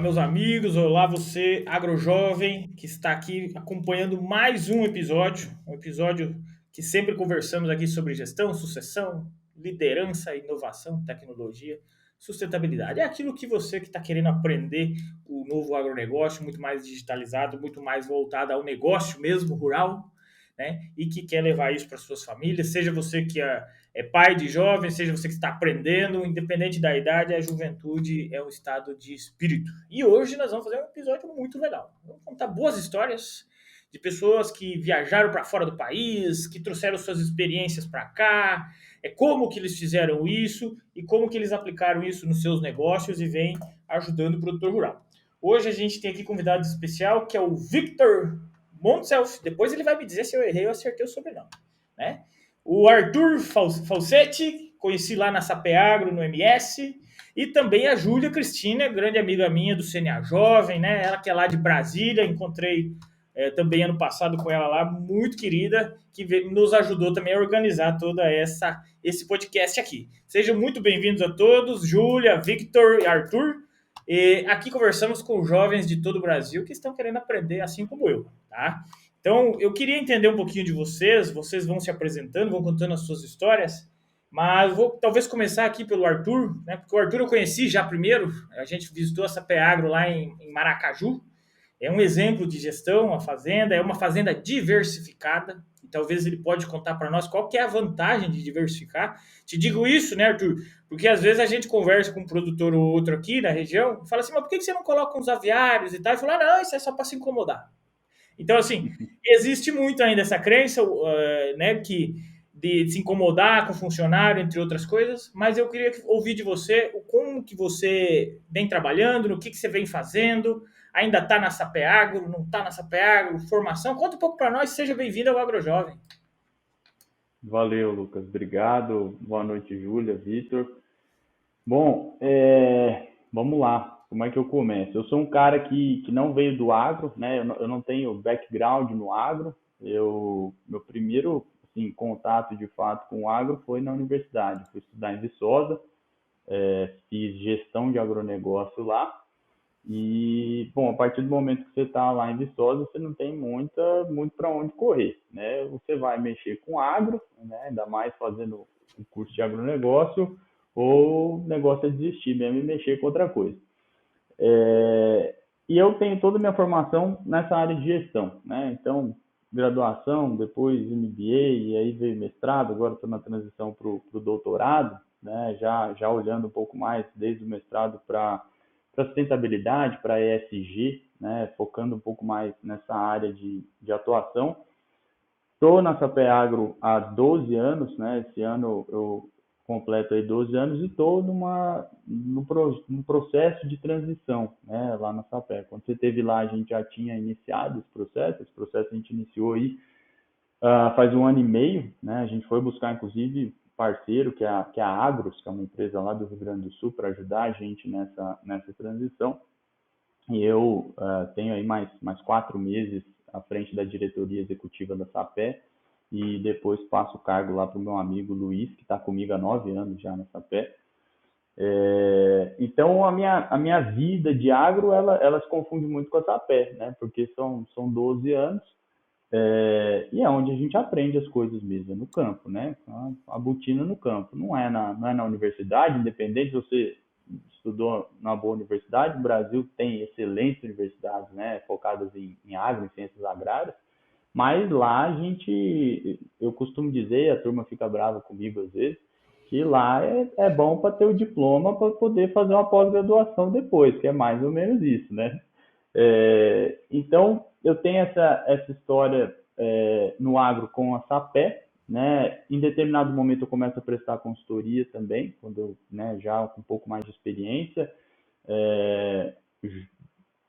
meus amigos, olá você, agrojovem, que está aqui acompanhando mais um episódio que sempre conversamos aqui sobre gestão, sucessão, liderança, inovação, tecnologia, sustentabilidade. É aquilo que você que está querendo aprender o novo agronegócio, muito mais digitalizado, muito mais voltado ao negócio mesmo, rural, né? E que quer levar isso para suas famílias, seja você que é pai de jovens, seja você que está aprendendo, independente da idade, a juventude é um estado de espírito. E hoje nós vamos fazer um episódio muito legal. Vamos contar boas histórias de pessoas que viajaram para fora do país, que trouxeram suas experiências para cá, como que eles fizeram isso e como que eles aplicaram isso nos seus negócios e vem ajudando o produtor rural. Hoje a gente tem aqui convidado especial que é o Victor Montself. Depois ele vai me dizer se eu errei ou acertei o sobrenome, né? O Arthur Falsetti, conheci lá na Sapeagro, no MS, e também a Júlia Cristina, grande amiga minha do CNA Jovem, né? Ela que é lá de Brasília, encontrei também ano passado com ela lá, muito querida, que nos ajudou também a organizar toda esse podcast aqui. Sejam muito bem-vindos a todos, Júlia, Victor e Arthur. E aqui conversamos com jovens de todo o Brasil que estão querendo aprender assim como eu, tá? Então, eu queria entender um pouquinho de vocês vão se apresentando, vão contando as suas histórias, mas vou talvez começar aqui pelo Arthur, né? Porque o Arthur eu conheci já primeiro, a gente visitou essa Peagro lá em Maracaju, é um exemplo de gestão, a fazenda, é uma fazenda diversificada, e talvez ele pode contar para nós qual que é a vantagem de diversificar. Te digo isso, né, Arthur? Porque às vezes a gente conversa com um produtor ou outro aqui na região, fala assim, mas por que você não coloca uns aviários e tal? E fala, não, isso é só para se incomodar. Então, assim, existe muito ainda essa crença, né, que de se incomodar com o funcionário, entre outras coisas, mas eu queria ouvir de você como que você vem trabalhando, no que você vem fazendo, ainda está na Sapeagro, não está na Sapeagro, formação, conta um pouco para nós, seja bem-vindo ao AgroJovem. Valeu, Lucas. Obrigado. Boa noite, Júlia, Vitor. Bom, vamos lá. Como é que eu começo? Eu sou um cara que não veio do agro, né? Eu não tenho background no agro. Meu primeiro assim, contato de fato com o agro foi na universidade. Fui estudar em Viçosa, fiz gestão de agronegócio lá. E, bom, a partir do momento que você está lá em Viçosa, você não tem muito para onde correr, né? Você vai mexer com agro, né? Ainda mais fazendo um curso de agronegócio, ou o negócio é desistir mesmo e mexer com outra coisa. E eu tenho toda a minha formação nessa área de gestão, né? Então, graduação, depois MBA, e aí veio mestrado, agora estou na transição para o doutorado, né? Já olhando um pouco mais desde o mestrado para sustentabilidade, para ESG, né? Focando um pouco mais nessa área de atuação. Estou na Sapeagro há 12 anos, né? Esse ano eu completo aí 12 anos e estou num processo de transição, né? Lá na Sapé. Quando você esteve lá, a gente já tinha iniciado esse processo a gente iniciou aí faz um ano e meio, né? A gente foi buscar, inclusive, parceiro, que é a Agros, que é uma empresa lá do Rio Grande do Sul, para ajudar a gente nessa transição. E eu tenho aí mais 4 meses à frente da diretoria executiva da Sapé e depois passo o cargo lá para o meu amigo Luiz, que está comigo há 9 anos já na Sapé. Então, a minha vida de agro, ela se confunde muito com a Sapé, né? Porque são 12 anos e é onde a gente aprende as coisas mesmo, no campo, né? A botina no campo, não é na universidade, independente se você estudou numa boa universidade, o Brasil tem excelentes universidades, né, focadas em agro, em ciências agrárias, mas lá eu costumo dizer, a turma fica brava comigo às vezes, que lá é bom para ter o diploma para poder fazer uma pós-graduação depois, que é mais ou menos isso, né? Então, eu tenho essa história no agro com a Sapé, né? Em determinado momento eu começo a prestar consultoria também, quando eu, né, já com um pouco mais de experiência, é,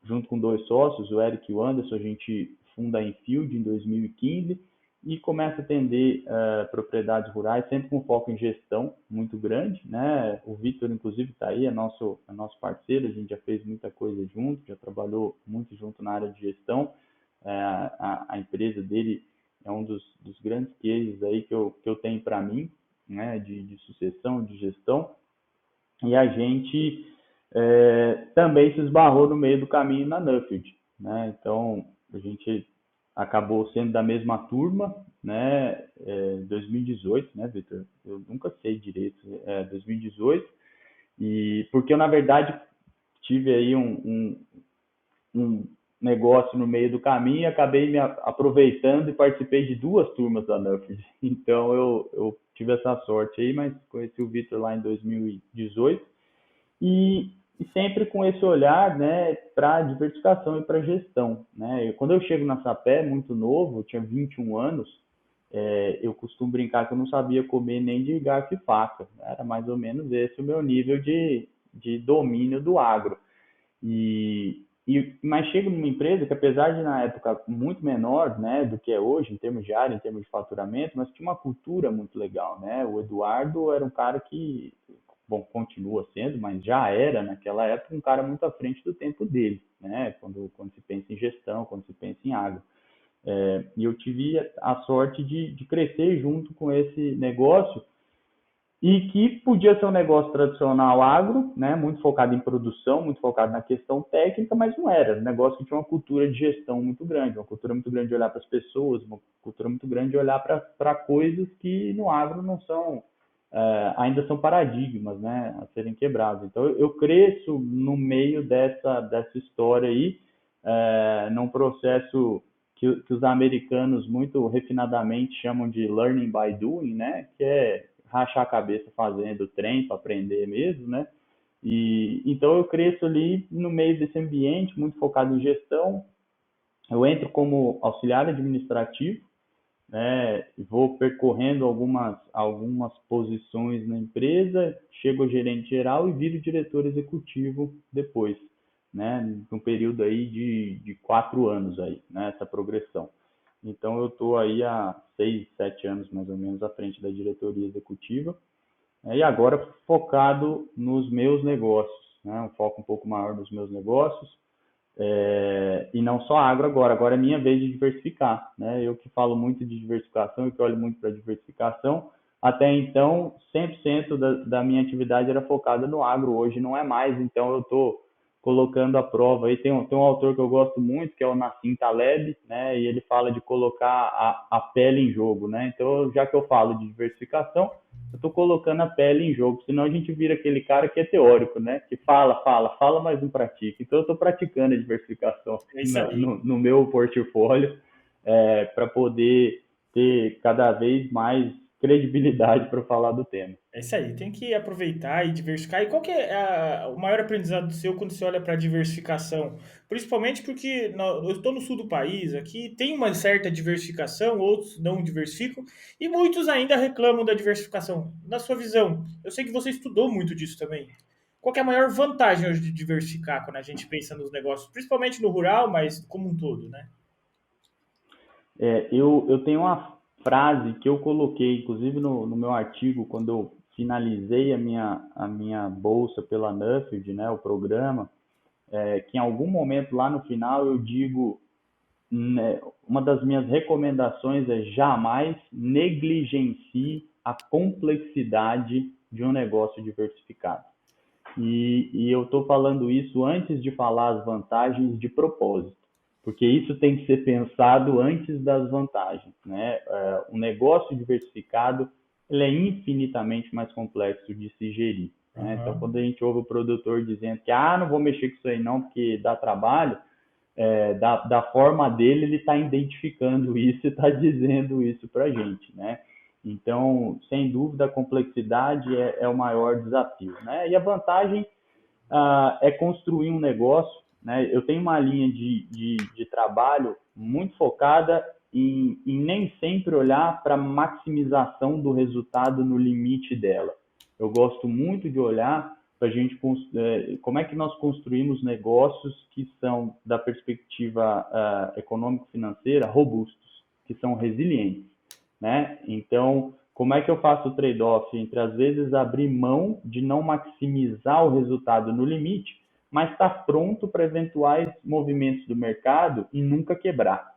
junto com 2 sócios, o Eric e o Anderson, a gente funda a Infield em 2015 e começa a atender propriedades rurais, sempre com foco em gestão muito grande, né? O Vitor, inclusive, está aí, é nosso parceiro, a gente já fez muita coisa junto, já trabalhou muito junto na área de gestão. A empresa dele é um dos grandes cases aí que eu tenho para mim, né? De sucessão, de gestão. E a gente também se esbarrou no meio do caminho na Nuffield, né? Então, a gente acabou sendo da mesma turma, né? 2018, né, Vitor? Eu nunca sei direito, 2018, e porque eu, na verdade, tive aí um negócio no meio do caminho e acabei me aproveitando e participei de duas turmas da Nuffield. Então, eu tive essa sorte aí, mas conheci o Vitor lá em 2018 e sempre com esse olhar, né, para diversificação e para gestão, né? Quando eu chego na Sapé, muito novo, eu tinha 21 anos, eu costumo brincar que eu não sabia comer nem de garfo e faca. Era mais ou menos esse o meu nível de domínio do agro. Mas chego numa empresa que, apesar de na época muito menor, né, do que é hoje, em termos de área, em termos de faturamento, mas tinha uma cultura muito legal, né? O Eduardo era um cara que, bom, continua sendo, mas já era naquela época um cara muito à frente do tempo dele, né? Quando se pensa em gestão, quando se pensa em agro. E eu tive a sorte de crescer junto com esse negócio e que podia ser um negócio tradicional agro, né, muito focado em produção, muito focado na questão técnica, mas não era. Um negócio que tinha uma cultura de gestão muito grande, uma cultura muito grande de olhar para as pessoas, uma cultura muito grande de olhar para coisas que no agro não são, ainda são paradigmas, né, a serem quebrados. Então, eu cresço no meio dessa história aí, num processo que os americanos muito refinadamente chamam de learning by doing, né, que é rachar a cabeça fazendo trem para aprender mesmo, né? E então eu cresço ali no meio desse ambiente muito focado em gestão. Eu entro como auxiliar administrativo, né? Vou percorrendo algumas posições na empresa, chego ao gerente geral e viro diretor executivo depois, né? Num período aí de 4 anos aí, né? Essa progressão. Então eu estou aí há 6, 7 anos mais ou menos à frente da diretoria executiva, e agora focado nos meus negócios, né? Um foco um pouco maior nos meus negócios, e não só agro agora é minha vez de diversificar, né? Eu que falo muito de diversificação e que olho muito para diversificação, até então 100% da minha atividade era focada no agro, hoje não é mais, então eu estou colocando à prova aí, tem um autor que eu gosto muito, que é o Nassim Taleb, né? E ele fala de colocar a pele em jogo, né? Então, já que eu falo de diversificação, eu estou colocando a pele em jogo, senão a gente vira aquele cara que é teórico, né? Que fala, mas não pratica. Então eu estou praticando a diversificação É isso aí. no meu portfólio, para poder ter cada vez mais credibilidade para falar do tema. É isso aí, tem que aproveitar e diversificar. E qual que é o maior aprendizado seu quando você olha para a diversificação? Principalmente porque eu estou no sul do país, aqui tem uma certa diversificação, outros não diversificam, e muitos ainda reclamam da diversificação. Na sua visão, eu sei que você estudou muito disso também. Qual que é a maior vantagem hoje de diversificar quando a gente pensa nos negócios, principalmente no rural, mas como um todo, né? Eu tenho uma frase que eu coloquei, inclusive no meu artigo, quando eu finalizei a minha bolsa pela Nuffield, né, o programa, que em algum momento lá no final eu digo, né, uma das minhas recomendações é jamais negligencie a complexidade de um negócio diversificado. E eu estou falando isso antes de falar as vantagens de propósito, porque isso tem que ser pensado antes das vantagens, né? Um negócio diversificado ele é infinitamente mais complexo de se gerir, né? Então, Aham. quando a gente ouve o produtor dizendo que não vou mexer com isso aí não porque dá trabalho, da forma dele ele está identificando isso e está dizendo isso para a gente, né? Então, sem dúvida, a complexidade é o maior desafio, né? E a vantagem é construir um negócio, né? Eu tenho uma linha de trabalho muito focada em nem sempre olhar para a maximização do resultado no limite dela. Eu gosto muito de olhar para a gente como é que nós construímos negócios que são, da perspectiva econômico-financeira, robustos, que são resilientes, né? Então, como é que eu faço o trade-off entre, às vezes, abrir mão de não maximizar o resultado no limite, mas estar pronto para eventuais movimentos do mercado e nunca quebrar?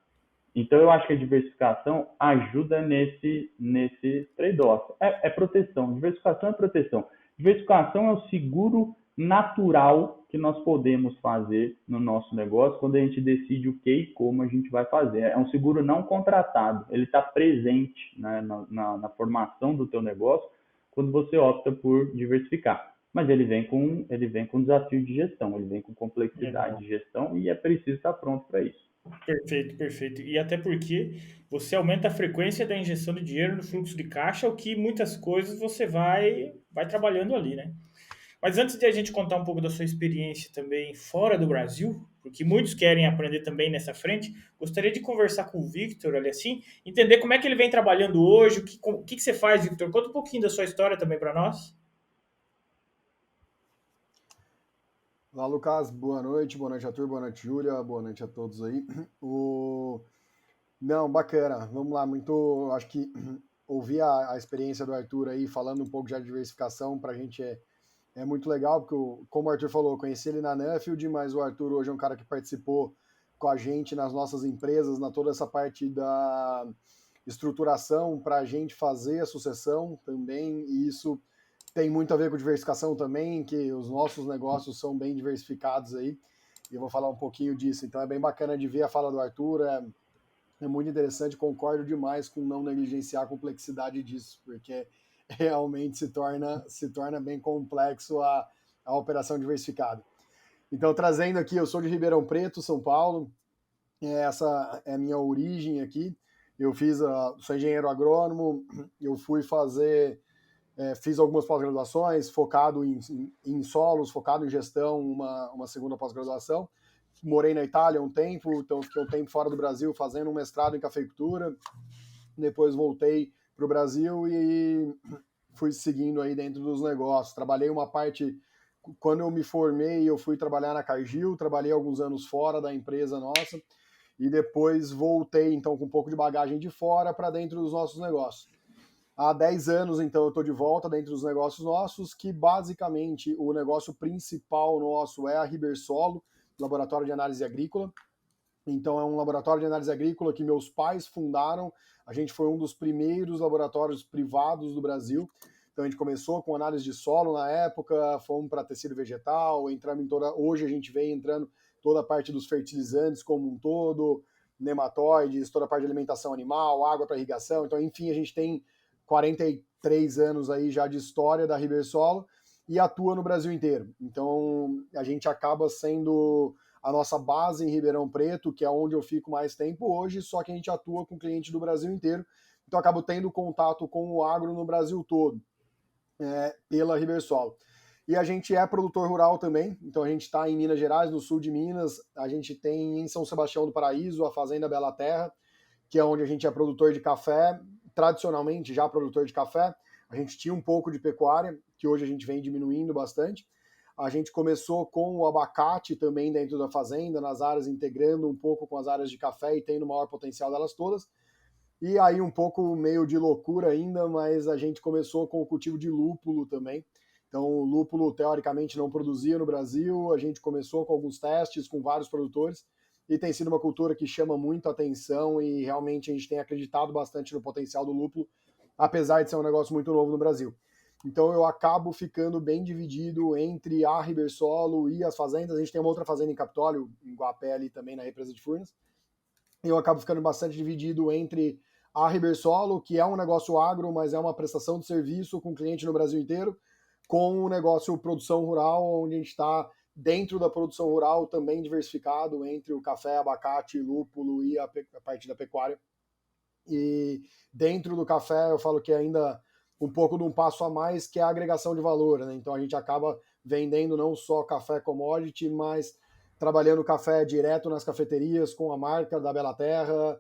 Então, eu acho que a diversificação ajuda nesse trade-off. É proteção. Diversificação é proteção. Diversificação é o seguro natural que nós podemos fazer no nosso negócio quando a gente decide o que e como a gente vai fazer. É um seguro não contratado, ele está presente, né, na formação do teu negócio quando você opta por diversificar. Mas ele vem com desafio de gestão, ele vem com complexidade Legal. de gestão e é preciso estar pronto para isso. Perfeito, perfeito. E até porque você aumenta a frequência da injeção de dinheiro no fluxo de caixa, o que muitas coisas você vai trabalhando ali, né? Mas antes de a gente contar um pouco da sua experiência também fora do Brasil, porque muitos querem aprender também nessa frente, gostaria de conversar com o Victor, ali assim, entender como é que ele vem trabalhando hoje, o que você faz, Victor? Conta um pouquinho da sua história também para nós. Olá, Lucas. Boa noite, Arthur, boa noite, Júlia, boa noite a todos aí. O... Não, bacana. Vamos lá, muito. Acho que ouvir a experiência do Arthur aí, falando um pouco já de diversificação, para a gente é muito legal, porque, como o Arthur falou, eu conheci ele na Nuffield, mas o Arthur hoje é um cara que participou com a gente nas nossas empresas, na toda essa parte da estruturação para a gente fazer a sucessão também, e isso tem muito a ver com diversificação também, que os nossos negócios são bem diversificados aí, e eu vou falar um pouquinho disso. Então é bem bacana de ver a fala do Arthur, é muito interessante, concordo demais com não negligenciar a complexidade disso, porque realmente se torna bem complexo a operação diversificada. Então, trazendo aqui, eu sou de Ribeirão Preto, São Paulo, essa é a minha origem aqui. Eu sou engenheiro agrônomo, eu fui fazer, fiz algumas pós-graduações, focado em solos, focado em gestão, uma segunda pós-graduação. Morei na Itália um tempo, então fiquei um tempo fora do Brasil fazendo um mestrado em cafeicultura. Depois voltei para o Brasil e fui seguindo aí dentro dos negócios. Trabalhei uma parte, quando eu me formei, eu fui trabalhar na Cargill, trabalhei alguns anos fora da empresa nossa, e depois voltei, então, com um pouco de bagagem de fora para dentro dos nossos negócios. Há 10 anos, então, eu estou de volta dentro dos negócios nossos, que basicamente o negócio principal nosso é a Ribersolo, Laboratório de Análise Agrícola. Então, é um laboratório de análise agrícola que meus pais fundaram. A gente foi um dos primeiros laboratórios privados do Brasil. Então, a gente começou com análise de solo na época, fomos para tecido vegetal, entramos em toda. Hoje a gente vem entrando toda a parte dos fertilizantes como um todo, nematóides, toda a parte de alimentação animal, água para irrigação. Então, enfim, a gente tem 43 anos aí já de história da Ribersolo e atua no Brasil inteiro. Então, a gente acaba sendo a nossa base em Ribeirão Preto, que é onde eu fico mais tempo hoje, só que a gente atua com clientes do Brasil inteiro. Então, acabo tendo contato com o agro no Brasil todo, pela Ribersolo. E a gente é produtor rural também, então a gente está em Minas Gerais, no sul de Minas, a gente tem em São Sebastião do Paraíso a Fazenda Bela Terra, que é onde a gente é produtor de café, tradicionalmente já produtor de café. A gente tinha um pouco de pecuária, que hoje a gente vem diminuindo bastante. A gente começou com o abacate também dentro da fazenda, nas áreas, integrando um pouco com as áreas de café e tendo o maior potencial delas todas. E aí um pouco meio de loucura ainda, mas a gente começou com o cultivo de lúpulo também. Então o lúpulo teoricamente não produzia no Brasil, a gente começou com alguns testes com vários produtores e tem sido uma cultura que chama muito a atenção e realmente a gente tem acreditado bastante no potencial do lúpulo, apesar de ser um negócio muito novo no Brasil. Então eu acabo ficando bem dividido entre a Ribersolo e as fazendas. A gente tem uma outra fazenda em Capitólio, em Guapé ali também, na represa de Furnas. Eu acabo ficando bastante dividido entre a Ribersolo, que é um negócio agro, mas é uma prestação de serviço com cliente no Brasil inteiro, com o negócio produção rural, onde a gente está dentro da produção rural também diversificado entre o café, abacate, lúpulo e a parte da pecuária. E dentro do café eu falo que ainda um pouco de um passo a mais, que é a agregação de valor, né? Então a gente acaba vendendo não só café commodity, mas trabalhando café direto nas cafeterias com a marca da Bela Terra.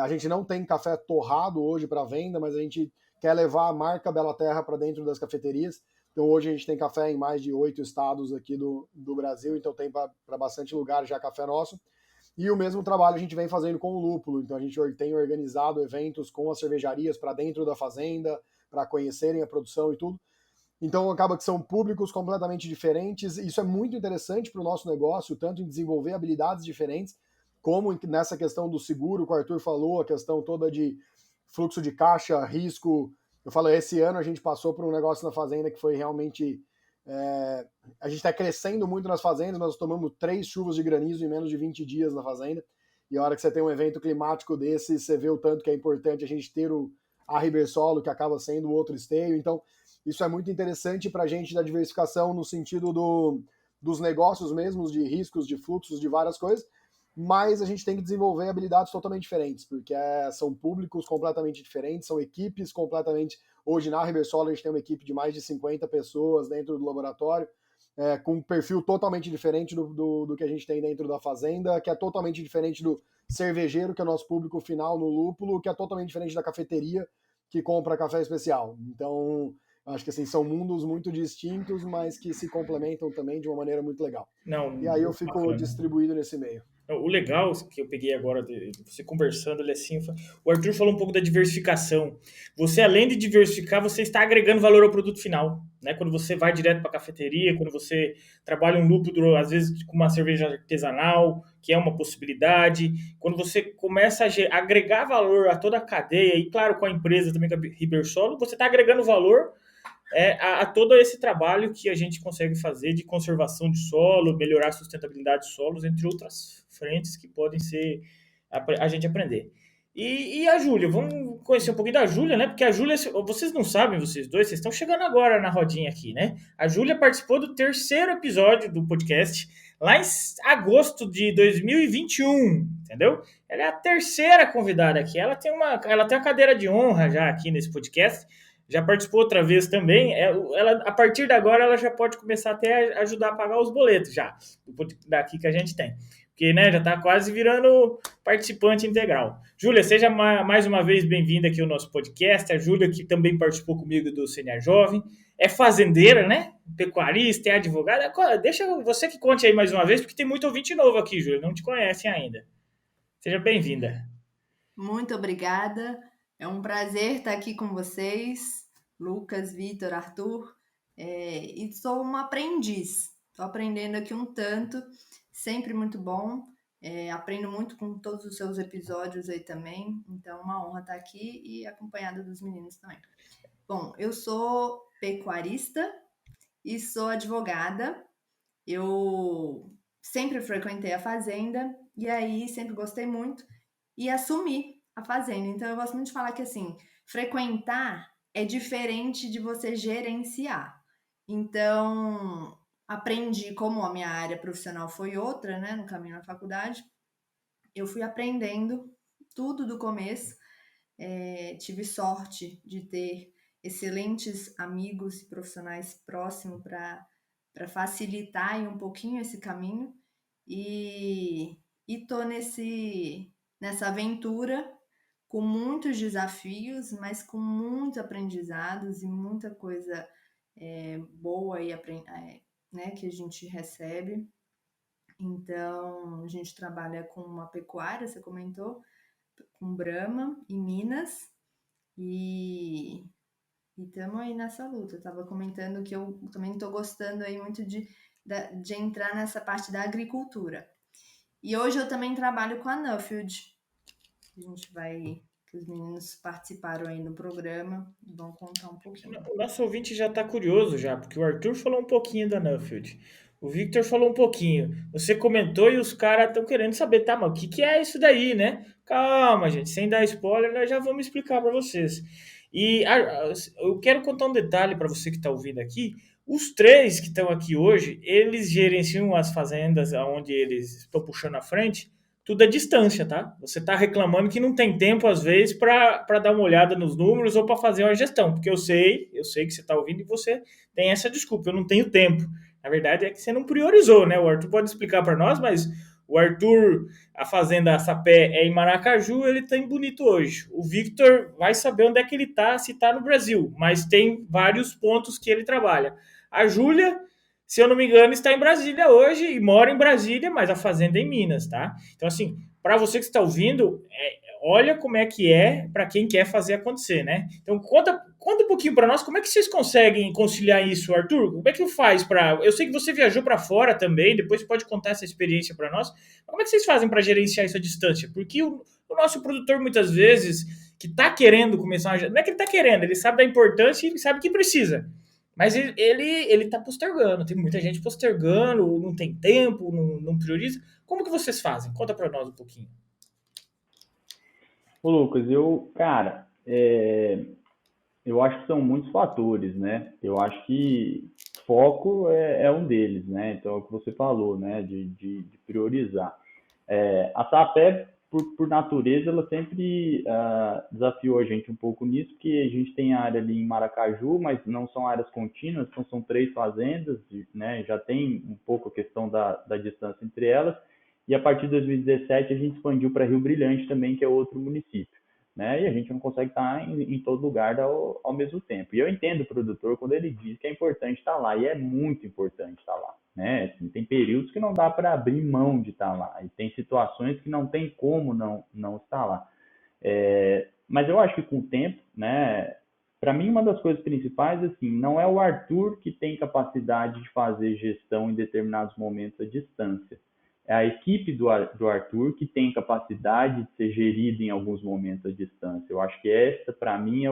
A gente não tem café torrado hoje para venda, mas a gente quer levar a marca Bela Terra para dentro das cafeterias. Então hoje a gente tem café em mais de 8 estados aqui do Brasil, então tem para bastante lugar já café nosso. E o mesmo trabalho a gente vem fazendo com o lúpulo. Então a gente tem organizado eventos com as cervejarias para dentro da fazenda, para conhecerem a produção e tudo. Então acaba que são públicos completamente diferentes. Isso é muito interessante para o nosso negócio, tanto em desenvolver habilidades diferentes, como nessa questão do seguro, que o Arthur falou, a questão toda de fluxo de caixa, risco. Eu falo, esse ano a gente passou por um negócio na fazenda que foi realmente A gente está crescendo muito nas fazendas, nós tomamos 3 chuvas de granizo em menos de 20 dias na fazenda, e a hora que você tem um evento climático desse, você vê o tanto que é importante a gente ter a Ribersolo, que acaba sendo o outro esteio. Então, isso é muito interessante para a gente da diversificação no sentido dos negócios mesmos, de riscos, de fluxos, de várias coisas, mas a gente tem que desenvolver habilidades totalmente diferentes, porque são públicos completamente diferentes, são equipes completamente... Hoje na Ribersolo a gente tem uma equipe de mais de 50 pessoas dentro do laboratório, com um perfil totalmente diferente do que a gente tem dentro da fazenda, que é totalmente diferente do cervejeiro, que é o nosso público final no lúpulo, que é totalmente diferente da cafeteria, que compra café especial. Então, acho que assim, são mundos muito distintos, mas que se complementam também de uma maneira muito legal. Não, e aí eu fico bacana. distribuído nesse meio. O legal que eu peguei agora, de você conversando ali assim, o Arthur falou um pouco da diversificação. Você, além de diversificar, você está agregando valor ao produto final, né? Quando você vai direto para a cafeteria, quando você trabalha um lúpulo, às vezes com uma cerveja artesanal, que é uma possibilidade, quando você começa a agregar valor a toda a cadeia, e claro, com a empresa também, com a Ribersolo, você está agregando valor a todo esse trabalho que a gente consegue fazer de conservação de solo, melhorar a sustentabilidade de solos, entre outras frentes que podem ser a gente aprender. E a Júlia, vamos conhecer um pouquinho da Júlia, né? Porque a Júlia, vocês não sabem, vocês dois, vocês estão chegando agora na rodinha aqui, né? A Júlia participou do 3º episódio do podcast, lá em agosto de 2021, entendeu? Ela é a 3ª convidada aqui, ela tem uma cadeira de honra já aqui nesse podcast, já participou outra vez também. Ela, a partir de agora, ela já pode começar até a ajudar a pagar os boletos já, daqui que a gente tem. Porque, né, já está quase virando participante integral. Júlia, seja mais uma vez bem-vinda aqui ao nosso podcast. A Júlia, que também participou comigo do CNA Jovem, é fazendeira, né? Pecuarista, é advogada. Deixa você que conte aí mais uma vez, porque tem muito ouvinte novo aqui, Júlia, não te conhecem ainda. Seja bem-vinda. Muito obrigada. É um prazer estar aqui com vocês, Lucas, Vitor, Arthur. E sou uma aprendiz. Estou aprendendo aqui um tanto, sempre muito bom. Aprendo muito com todos os seus episódios aí também. Então, uma honra estar aqui e acompanhada dos meninos também. Bom, eu sou pecuarista e sou advogada. Eu sempre frequentei a fazenda e aí sempre gostei muito e assumi a fazenda. Então, eu gosto muito de falar que, assim, frequentar é diferente de você gerenciar. Então, aprendi, como a minha área profissional foi outra, né, no caminho na faculdade, eu fui aprendendo tudo do começo. Tive sorte de ter excelentes amigos e profissionais próximos para facilitar aí um pouquinho esse caminho. E tô nessa aventura com muitos desafios, mas com muitos aprendizados e muita coisa boa e né, que a gente recebe. Então, a gente trabalha com uma pecuária, você comentou, com Brahma em Minas, e estamos aí nessa luta. Eu estava comentando que eu também estou gostando aí muito de entrar nessa parte da agricultura. E hoje eu também trabalho com a Nuffield. A gente vai... Os meninos participaram aí no programa e vão contar um pouquinho. O nosso ouvinte já está curioso já, porque o Arthur falou um pouquinho da Nuffield. O Victor falou um pouquinho. Você comentou e os caras estão querendo saber, tá, mas o que é isso daí, né? Calma, gente, sem dar spoiler, nós já vamos explicar para vocês. E eu quero contar um detalhe para você que está ouvindo aqui. Os 3 que estão aqui hoje, eles gerenciam as fazendas onde eles estão puxando à frente, tudo à distância, tá? Você está reclamando que não tem tempo, às vezes, para dar uma olhada nos números ou para fazer uma gestão, porque eu sei que você está ouvindo e você tem essa desculpa, eu não tenho tempo. Na verdade, é que você não priorizou, né? O Arthur pode explicar para nós, mas o Arthur, a fazenda Sapé é em Maracaju, ele está em Bonito hoje. O Victor vai saber onde é que ele está, se está no Brasil, mas tem vários pontos que ele trabalha. A Júlia, se eu não me engano, está em Brasília hoje e mora em Brasília, mas a fazenda é em Minas, tá? Então, assim, para você que está ouvindo, olha como é que é para quem quer fazer acontecer, né? Então, conta um pouquinho para nós, como é que vocês conseguem conciliar isso, Arthur? Como é que faz para... Eu sei que você viajou para fora também, depois você pode contar essa experiência para nós. Como é que vocês fazem para gerenciar isso à distância? Porque o nosso produtor, muitas vezes, que está querendo começar... Não é que ele está querendo, ele sabe da importância e ele sabe que precisa. Mas ele tá postergando, tem muita gente postergando, não tem tempo, não prioriza. Como que vocês fazem? Conta para nós um pouquinho. Ô, Lucas, cara, eu acho que são muitos fatores, né? Eu acho que foco é um deles, né? Então, é o que você falou, né? De priorizar. A SAPEB, por natureza, ela sempre desafiou a gente um pouco nisso, porque a gente tem área ali em Maracaju, mas não são áreas contínuas, então são 3 fazendas, né? Já tem um pouco a questão da distância entre elas, e a partir de 2017 a gente expandiu para Rio Brilhante também, que é outro município. Né? E a gente não consegue estar em todo lugar ao mesmo tempo. E eu entendo o produtor quando ele diz que é importante estar lá, e é muito importante estar lá. Né? Assim, tem períodos que não dá para abrir mão de estar lá, e tem situações que não tem como não estar lá. Mas eu acho que com o tempo, né, para mim uma das coisas principais, assim, não é o Arthur que tem capacidade de fazer gestão em determinados momentos à distância. É a equipe do Arthur que tem capacidade de ser gerida em alguns momentos à distância. Eu acho que essa, para mim, é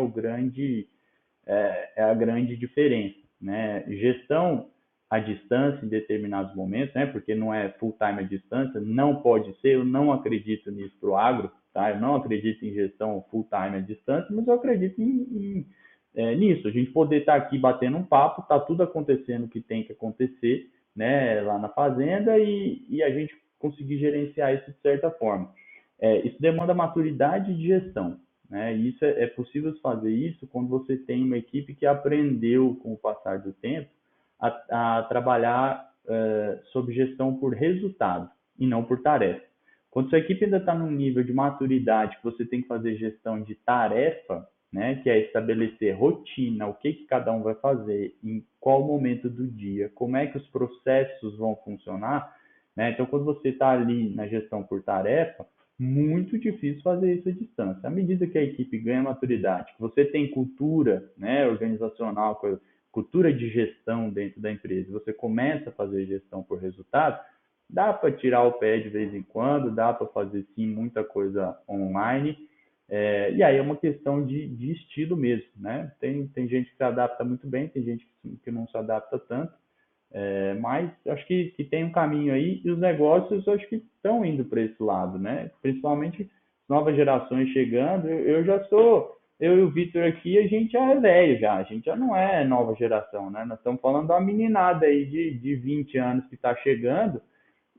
a grande diferença, né? Gestão à distância em determinados momentos, né? Porque não é full time à distância, não pode ser. Eu não acredito nisso para o agro, tá? Eu não acredito em gestão full time à distância, mas eu acredito nisso. A gente poder estar aqui batendo um papo, tá tudo acontecendo o que tem que acontecer, né? Lá na fazenda e a gente conseguir gerenciar isso de certa forma. Isso demanda maturidade de gestão. Né? E isso é possível fazer isso quando você tem uma equipe que aprendeu, com o passar do tempo, a trabalhar sob gestão por resultado e não por tarefa. Quando sua equipe ainda está num nível de maturidade que você tem que fazer gestão de tarefa, né, que é estabelecer rotina, o que cada um vai fazer, em qual momento do dia, como é que os processos vão funcionar, né? Então, quando você está ali na gestão por tarefa, muito difícil fazer isso à distância. À medida que a equipe ganha maturidade, que você tem cultura, né, organizacional, cultura de gestão dentro da empresa, você começa a fazer gestão por resultado, dá para tirar o pé de vez em quando, dá para fazer sim muita coisa online, e aí é uma questão de estilo mesmo, né? Tem gente que se adapta muito bem, tem gente que não se adapta tanto, mas acho que tem um caminho aí e os negócios acho que estão indo para esse lado, né? Principalmente novas gerações chegando. Eu e o Vitor aqui, a gente já é velho já, a gente já não é nova geração, né? Nós estamos falando da meninada aí de 20 anos que está chegando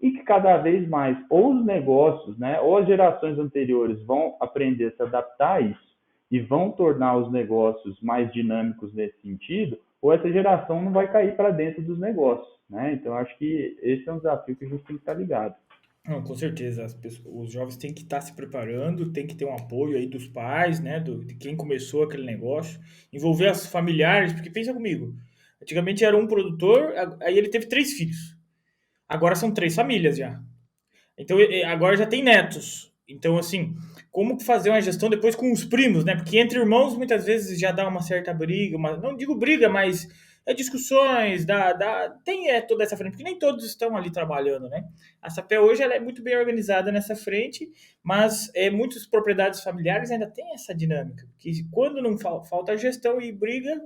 e que cada vez mais, ou os negócios, né, ou as gerações anteriores vão aprender a se adaptar a isso e vão tornar os negócios mais dinâmicos nesse sentido, ou essa geração não vai cair para dentro dos negócios, né? Então, acho que esse é um desafio que a gente tem que estar ligado. Não, com certeza, os jovens têm que estar se preparando, tem que ter um apoio aí dos pais, né, de quem começou aquele negócio, envolver os familiares, porque pensa comigo, antigamente era um produtor, aí ele teve 3 filhos, agora são 3 famílias já. Então, agora já tem netos. Então, assim, como fazer uma gestão depois com os primos, né? Porque entre irmãos, muitas vezes, já dá uma certa briga, não digo briga, mas discussões, tem toda essa frente, porque nem todos estão ali trabalhando, né? A Sapé hoje ela é muito bem organizada nessa frente, mas muitas propriedades familiares ainda tem essa dinâmica, que quando não falta gestão e briga,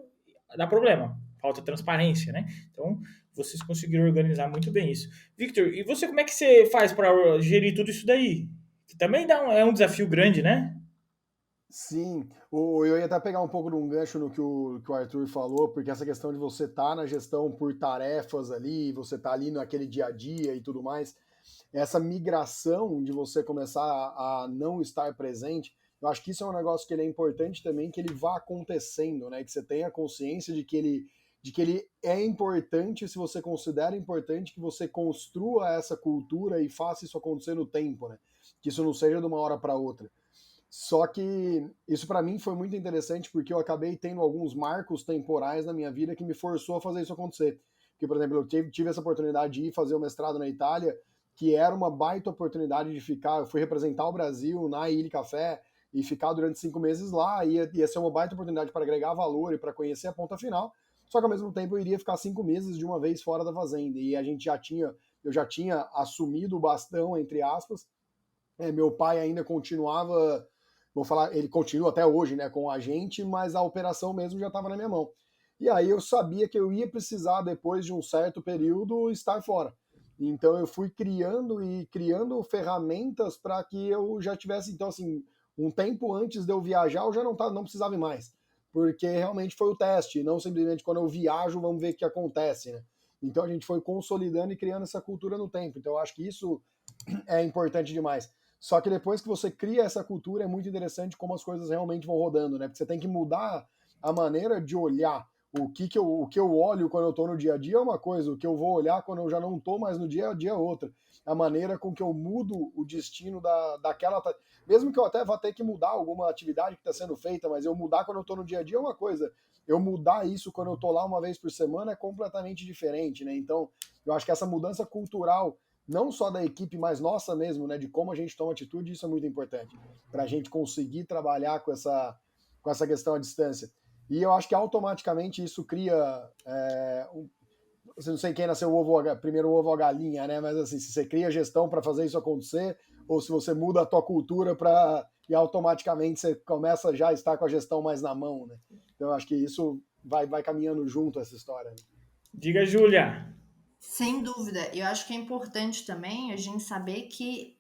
dá problema, falta transparência, né? Então, vocês conseguiram organizar muito bem isso. Victor, e você como é que você faz para gerir tudo isso daí? Que também é um desafio grande, né? Sim, eu ia até pegar um pouco de um gancho no que o Arthur falou, porque essa questão de você estar na gestão por tarefas ali, você estar ali naquele dia a dia e tudo mais, essa migração de você começar a não estar presente, eu acho que isso é um negócio que ele é importante também, que ele vá acontecendo, né? Que você tenha consciência de que ele é importante, se você considera importante, que você construa essa cultura e faça isso acontecer no tempo, né? Que isso não seja de uma hora para outra. Só que isso para mim foi muito interessante porque eu acabei tendo alguns marcos temporais na minha vida que me forçou a fazer isso acontecer. Porque, por exemplo, eu tive essa oportunidade de ir fazer o mestrado na Itália, que era uma baita oportunidade de ficar. Eu fui representar o Brasil na Ilha Café e ficar durante 5 meses lá. Ia ser uma baita oportunidade para agregar valor e para conhecer a ponta final. Só que ao mesmo tempo eu iria ficar 5 meses de uma vez fora da fazenda. E eu já tinha assumido o bastão, entre aspas. Meu pai ainda continuava, vou falar, ele continua até hoje, né, com a gente, mas a operação mesmo já estava na minha mão. e aí eu sabia que eu ia precisar, depois de um certo período, estar fora. Então eu fui criando ferramentas para que eu já tivesse, então assim, um tempo antes de eu viajar, eu já não precisava ir mais, porque realmente foi o teste, não simplesmente quando eu viajo, vamos ver o que acontece, né? Então a gente foi consolidando e criando essa cultura no tempo. Então eu acho que isso é importante demais. Só que depois que você cria essa cultura, é muito interessante como as coisas realmente vão rodando, né? Porque você tem que mudar a maneira de olhar. O que eu olho quando eu estou no dia a dia é uma coisa, o que eu vou olhar quando eu já não estou mais no dia a dia é outra. A maneira com que eu mudo o destino daquela. Mesmo que eu até vá ter que mudar alguma atividade que está sendo feita, mas eu mudar quando eu estou no dia a dia é uma coisa. Eu mudar isso quando eu estou lá uma vez por semana é completamente diferente, né? Então, eu acho que essa mudança cultural não só da equipe, mas nossa mesmo, né, de como a gente toma atitude, isso é muito importante, para a gente conseguir trabalhar com essa questão à distância. E eu acho que automaticamente isso cria, não sei quem nasceu primeiro o ovo ou a galinha, né, mas assim, se você cria gestão para fazer isso acontecer, ou se você muda a tua cultura e automaticamente você começa já a estar com a gestão mais na mão, né. Então eu acho que isso vai caminhando junto essa história. Né? Diga, Júlia. Sem dúvida. Eu acho que é importante também a gente saber que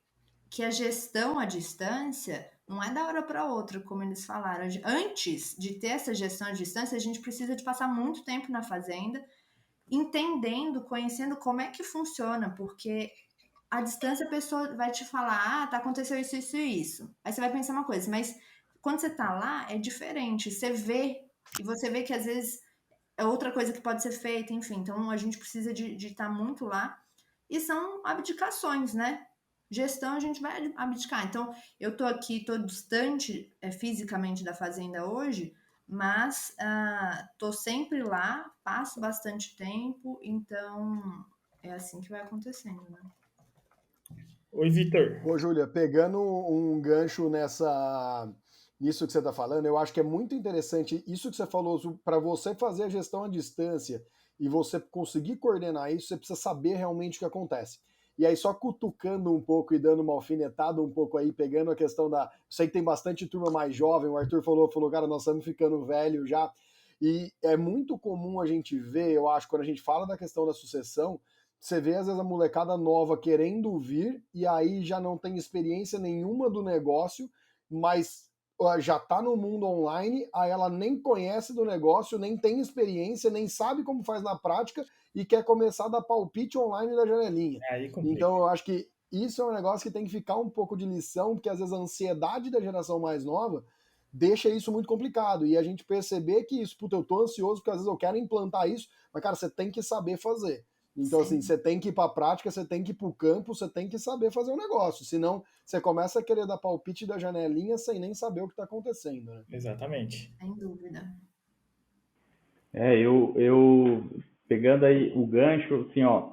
a gestão à distância não é da hora para outra, como eles falaram. Antes de ter essa gestão à distância, a gente precisa de passar muito tempo na fazenda, entendendo, conhecendo como é que funciona, porque à distância a pessoa vai te falar, tá, aconteceu isso, isso e isso. Aí você vai pensar uma coisa, mas quando você tá lá, é diferente. Você vê, e você vê que às vezes é outra coisa que pode ser feita, enfim. Então a gente precisa de estar muito lá. E são abdicações, né? Gestão a gente vai abdicar. Então eu tô aqui, tô distante fisicamente da fazenda hoje, mas tô sempre lá, passo bastante tempo, então é assim que vai acontecendo, né? Oi, Vitor. Ô, Júlia, pegando um gancho nisso que você está falando, eu acho que é muito interessante isso que você falou, para você fazer a gestão à distância e você conseguir coordenar isso, você precisa saber realmente o que acontece. E aí, só cutucando um pouco e dando uma alfinetada um pouco aí, pegando a questão da. Sei que tem bastante turma mais jovem, o Arthur falou, cara, nós estamos ficando velho já. E é muito comum a gente ver, eu acho, quando a gente fala da questão da sucessão, você vê às vezes a molecada nova querendo vir e aí já não tem experiência nenhuma do negócio, mas já está no mundo online, aí ela nem conhece do negócio, nem tem experiência, nem sabe como faz na prática e quer começar a dar palpite online da janelinha. Aí complica. Então eu acho que isso é um negócio que tem que ficar um pouco de lição, porque às vezes a ansiedade da geração mais nova deixa isso muito complicado. E a gente perceber que isso, puta, eu tô ansioso porque às vezes eu quero implantar isso, mas cara, você tem que saber fazer. Então, assim, você tem que ir para a prática, você tem que ir para o campo, você tem que saber fazer o negócio. Senão, você começa a querer dar palpite da janelinha sem nem saber o que está acontecendo. Né? Exatamente. Sem dúvida. Eu pegando aí o gancho, assim, ó,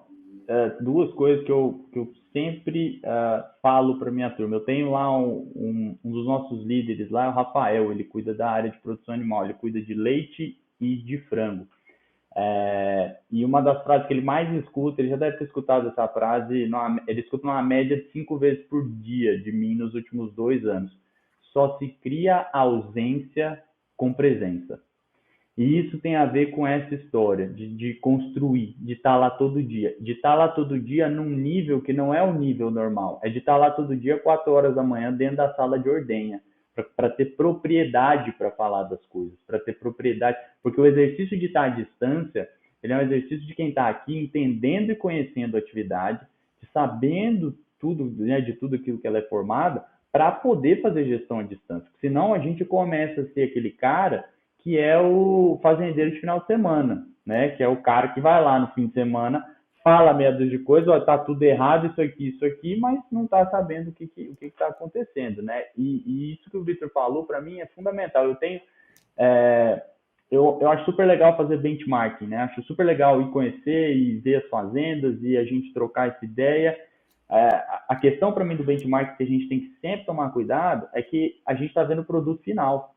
duas coisas que eu sempre falo para minha turma. Eu tenho lá um dos nossos líderes lá, é o Rafael, ele cuida da área de produção animal, ele cuida de leite e de frango. E uma das frases que ele mais escuta, ele já deve ter escutado essa frase, ele escuta uma média de 5 vezes por dia de mim nos últimos 2 anos. Só se cria ausência com presença. E isso tem a ver com essa história de construir, de estar lá todo dia. De estar lá todo dia num nível que não é o nível normal. É de estar lá todo dia 4 horas da manhã dentro da sala de ordenha. Para ter propriedade para falar das coisas. Para ter propriedade. Porque o exercício de estar à distância, ele é um exercício de quem está aqui entendendo e conhecendo a atividade, sabendo tudo, né, de tudo aquilo que ela é formada, para poder fazer gestão à distância. Porque senão a gente começa a ser aquele cara que é o fazendeiro de final de semana, né? Que é o cara que vai lá no fim de semana, fala meia dúzia de coisas, ó, tá tudo errado, isso aqui, mas não tá sabendo o que está acontecendo, né? E isso que o Vitor falou, para mim, é fundamental. Eu acho super legal fazer benchmarking, né? Acho super legal ir conhecer e ver as fazendas e a gente trocar essa ideia. A questão para mim do benchmarking que a gente tem que sempre tomar cuidado é que a gente está vendo o produto final.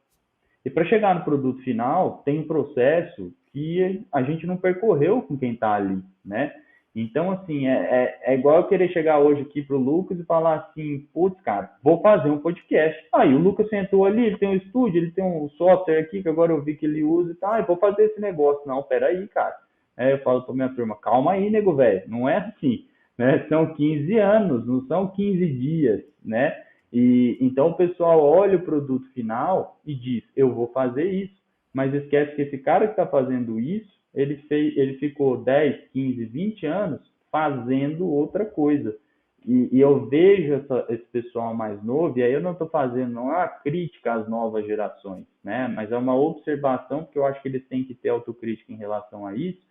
E para chegar no produto final, tem um processo que a gente não percorreu com quem está ali, né? Então, assim, é igual eu querer chegar hoje aqui pro Lucas e falar assim, putz, cara, vou fazer um podcast. Aí o Lucas sentou ali, ele tem um estúdio, ele tem um software aqui que agora eu vi que ele usa e tal, eu vou fazer esse negócio. Não, peraí, cara. Eu falo pra minha turma, calma aí, nego, velho, não é assim, né? São 15 anos, não são 15 dias, né? E então o pessoal olha o produto final e diz, eu vou fazer isso, mas esquece que esse cara que está fazendo isso, ele ficou 10, 15, 20 anos fazendo outra coisa. E eu vejo esse pessoal mais novo, e aí eu não estou fazendo não é uma crítica às novas gerações, né? Mas é uma observação, porque eu acho que eles têm que ter autocrítica em relação a isso,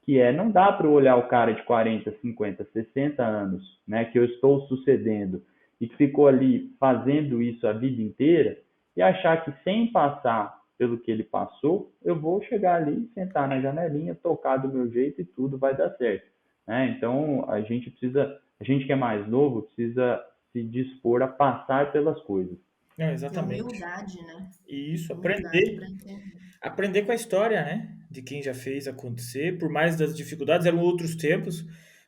que não dá para olhar o cara de 40, 50, 60 anos, né, que eu estou sucedendo, e que ficou ali fazendo isso a vida inteira, e achar que sem passar pelo que ele passou, eu vou chegar ali, sentar na janelinha, tocar do meu jeito e tudo vai dar certo, né? Então, a gente que é mais novo, precisa se dispor a passar pelas coisas. Não, Ter exatamente. humildade, né? E isso, Humildade para entender. aprender com a história, né? De quem já fez acontecer, por mais das dificuldades, eram outros tempos,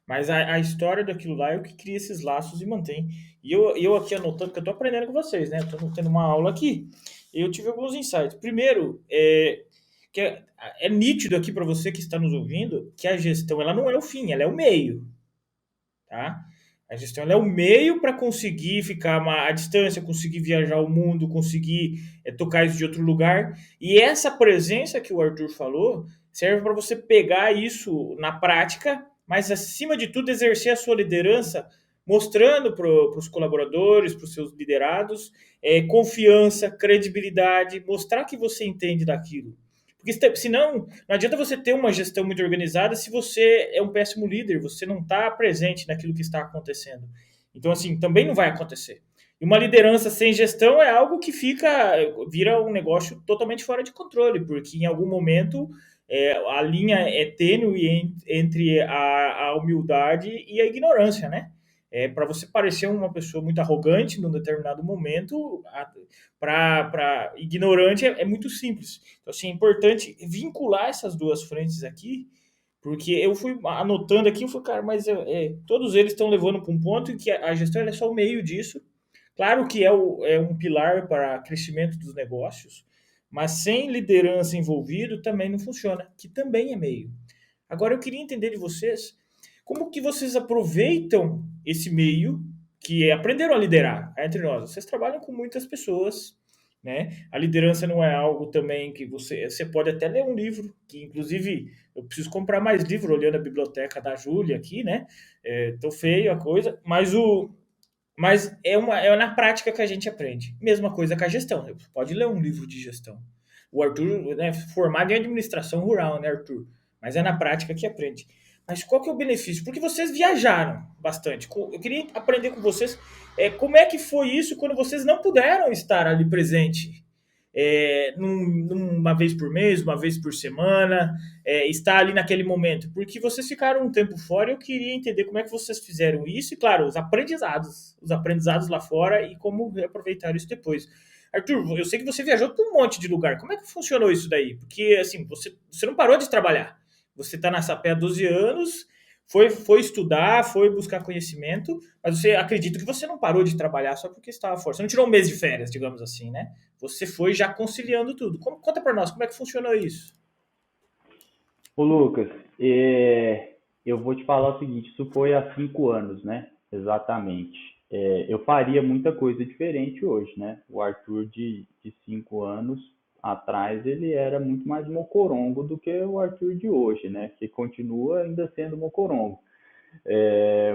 mas a história daquilo lá é o que cria esses laços e mantém. E eu aqui anotando, que eu tô aprendendo com vocês, né? Eu tô tendo uma aula aqui, eu tive alguns insights. Primeiro, que é nítido aqui para você que está nos ouvindo, que a gestão, ela não é o fim, ela é o meio, tá? A gestão ela é o meio para conseguir ficar à distância, conseguir viajar o mundo, conseguir tocar isso de outro lugar. E essa presença que o Arthur falou serve para você pegar isso na prática, mas acima de tudo exercer a sua liderança, mostrando para os colaboradores, para os seus liderados, confiança, credibilidade, mostrar que você entende daquilo. Porque senão, não adianta você ter uma gestão muito organizada se você é um péssimo líder, você não está presente naquilo que está acontecendo. Então, assim, também não vai acontecer. E uma liderança sem gestão é algo que vira um negócio totalmente fora de controle, porque em algum momento a linha é tênue entre a humildade e a ignorância, né? Para você parecer uma pessoa muito arrogante num determinado momento, para ignorante é muito simples. Então, assim, é importante vincular essas duas frentes aqui, porque eu fui anotando aqui, eu falei, cara, mas todos eles estão levando para um ponto em que a gestão é só o meio disso. Claro que é um pilar para crescimento dos negócios, mas sem liderança envolvido também não funciona, que também é meio. Agora eu queria entender de vocês como que vocês aproveitam esse meio que aprenderam a liderar entre nós. Vocês trabalham com muitas pessoas, né? A liderança não é algo também que você pode até ler um livro, que inclusive eu preciso comprar mais livro olhando a biblioteca da Júlia aqui, né? Tô feio a coisa, mas é na prática que a gente aprende. Mesma coisa com a gestão. Você pode ler um livro de gestão. O Arthur, né, formado em administração rural, né, Arthur? Mas é na prática que aprende. Mas qual que é o benefício? Porque vocês viajaram bastante. Eu queria aprender com vocês como é que foi isso quando vocês não puderam estar ali presente. Uma vez por mês, uma vez por semana, estar ali naquele momento. Porque vocês ficaram um tempo fora e eu queria entender como é que vocês fizeram isso e, claro, os aprendizados lá fora e como aproveitar isso depois. Arthur, eu sei que você viajou para um monte de lugar. Como é que funcionou isso daí? Porque, assim, você não parou de trabalhar. Você está na SAP há 12 anos, foi estudar, foi buscar conhecimento, mas você acredita que você não parou de trabalhar só porque estava fora. Você não tirou um mês de férias, digamos assim, né? Você foi já conciliando tudo. Conta para nós, como é que funcionou isso? Ô Lucas, eu vou te falar o seguinte, isso foi há 5 anos, né? Exatamente. Eu faria muita coisa diferente hoje, né? O Arthur de 5 anos atrás, ele era muito mais mocorongo do que o Arthur de hoje, né? Que continua ainda sendo mocorongo.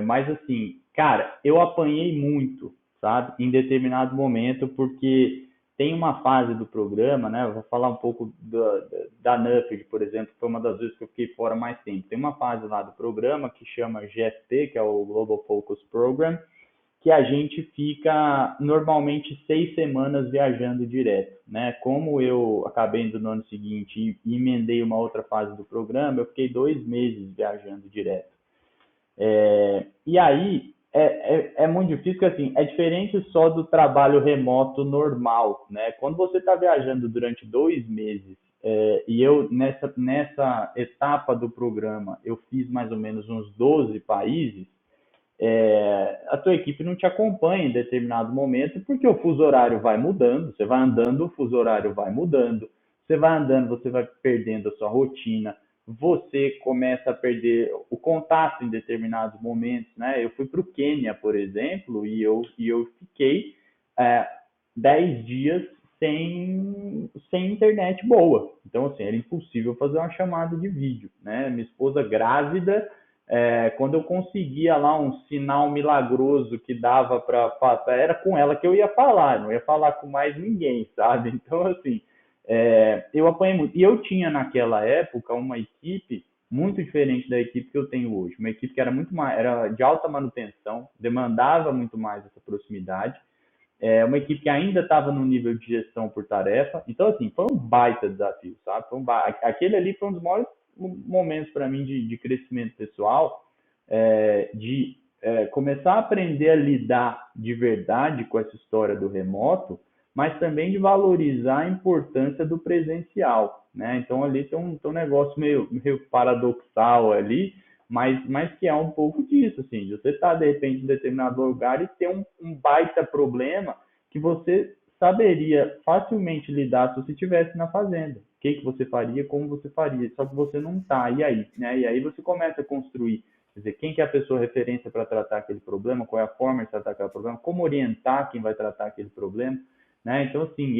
Mas assim, cara, eu apanhei muito, sabe? Em determinado momento, porque tem uma fase do programa, né? Eu vou falar um pouco da NUFED, por exemplo, que foi uma das vezes que eu fiquei fora mais tempo. Tem uma fase lá do programa que chama GFP, que é o Global Focus Program, que a gente fica normalmente 6 semanas viajando direto, né? Como eu acabei indo no ano seguinte e emendei uma outra fase do programa, eu fiquei 2 meses viajando direto. E aí é muito difícil, porque assim, é diferente só do trabalho remoto normal, né? Quando você está viajando durante 2 meses e eu, nessa etapa do programa, eu fiz mais ou menos uns 12 países, a tua equipe não te acompanha em determinado momento, porque o fuso horário vai mudando, você vai andando, o fuso horário vai mudando, você vai andando, você vai perdendo a sua rotina, você começa a perder o contato em determinados momentos, né? Eu fui para o Quênia, por exemplo, e eu fiquei é, 10 dias sem internet boa. Então, assim, era impossível fazer uma chamada de vídeo, né? Minha esposa grávida, quando eu conseguia lá um sinal milagroso que dava para era com ela que eu ia falar, não ia falar com mais ninguém, sabe? Então, assim, eu apanhei muito. E eu tinha naquela época uma equipe muito diferente da equipe que eu tenho hoje. Uma equipe que era muito mais, era de alta manutenção, demandava muito mais essa proximidade. Uma equipe que ainda estava no nível de gestão por tarefa. Então, assim, foi um baita desafio, sabe? Aquele ali foi um dos maiores momentos para mim de crescimento pessoal, de começar a aprender a lidar de verdade com essa história do remoto, mas também de valorizar a importância do presencial, né? Então ali tem um negócio meio paradoxal ali, mas que é um pouco disso, assim, de você estar de repente em determinado lugar e ter um baita problema que você saberia facilmente lidar se você estivesse na fazenda. O que você faria, como você faria, só que você não está, e aí? Né? E aí você começa a construir, quer dizer, quem que é a pessoa referência para tratar aquele problema, qual é a forma de tratar aquele problema, como orientar quem vai tratar aquele problema, né? Então, assim,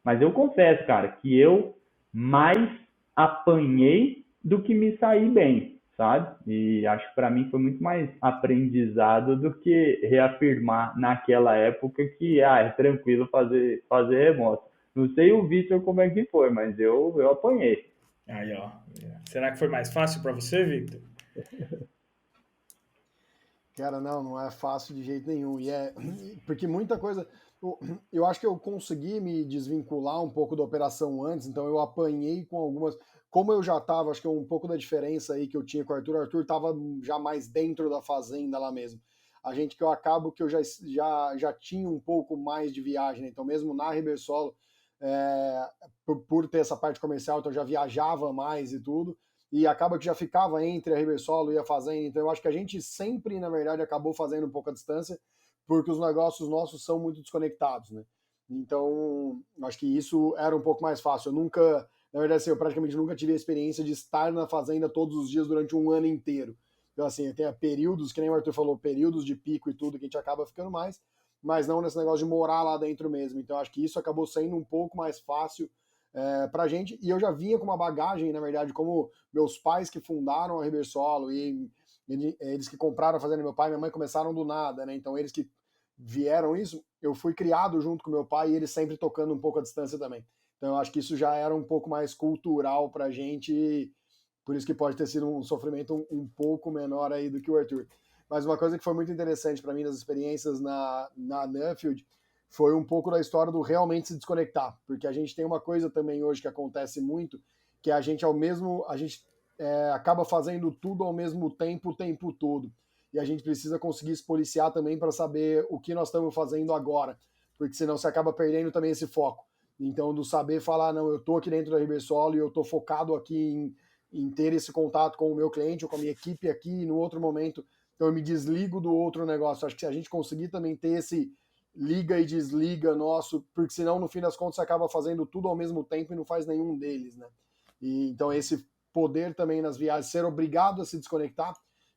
mas eu confesso, cara, que eu mais apanhei do que me saí bem, sabe? E acho que para mim foi muito mais aprendizado do que reafirmar naquela época que é tranquilo fazer remoto. Não sei o Vitor como é que foi, mas eu apanhei. Aí, ó. Será que foi mais fácil para você, Victor? Cara, não é fácil de jeito nenhum. Porque muita coisa. Eu acho que eu consegui me desvincular um pouco da operação antes, então eu apanhei com algumas. Como eu já estava, acho que um pouco da diferença aí que eu tinha com o Arthur estava já mais dentro da fazenda lá mesmo. A gente que eu acabo que eu já tinha um pouco mais de viagem, né? Então mesmo na Ribersolo, por ter essa parte comercial, então eu já viajava mais e tudo e acaba que já ficava entre a Ribersolo e a fazenda, então eu acho que a gente sempre, na verdade, acabou fazendo um pouco a distância, porque os negócios nossos são muito desconectados, né? Então, acho que isso era um pouco mais fácil. Eu nunca, na verdade, assim, eu praticamente nunca tive a experiência de estar na fazenda todos os dias durante um ano inteiro. Então, assim, tem períodos, que nem o Arthur falou, períodos de pico e tudo, que a gente acaba ficando mais, mas não nesse negócio de morar lá dentro mesmo. Então, acho que isso acabou sendo um pouco mais fácil pra gente, e eu já vinha com uma bagagem, na verdade, como meus pais que fundaram a Ribersolo e eles que compraram a fazenda, meu pai e minha mãe começaram do nada, né? Então eles que vieram isso, eu fui criado junto com meu pai e ele sempre tocando um pouco a distância também. Então eu acho que isso já era um pouco mais cultural pra gente, por isso que pode ter sido um sofrimento um pouco menor aí do que o Arthur. Mas uma coisa que foi muito interessante para mim nas experiências na Nuffield foi um pouco da história do realmente se desconectar, porque a gente tem uma coisa também hoje que acontece muito, que a gente acaba fazendo tudo ao mesmo tempo o tempo todo. E a gente precisa conseguir se policiar também para saber o que nós estamos fazendo agora, porque senão você acaba perdendo também esse foco. Então, do saber falar, não, eu estou aqui dentro da Ribersolo e eu estou focado aqui em ter esse contato com o meu cliente ou com a minha equipe aqui, e no outro momento, então eu me desligo do outro negócio. Acho que se a gente conseguir também ter esse liga e desliga nosso, porque senão no fim das contas você acaba fazendo tudo ao mesmo tempo e não faz nenhum deles, né? E então esse poder também nas viagens, ser obrigado a se desconectar,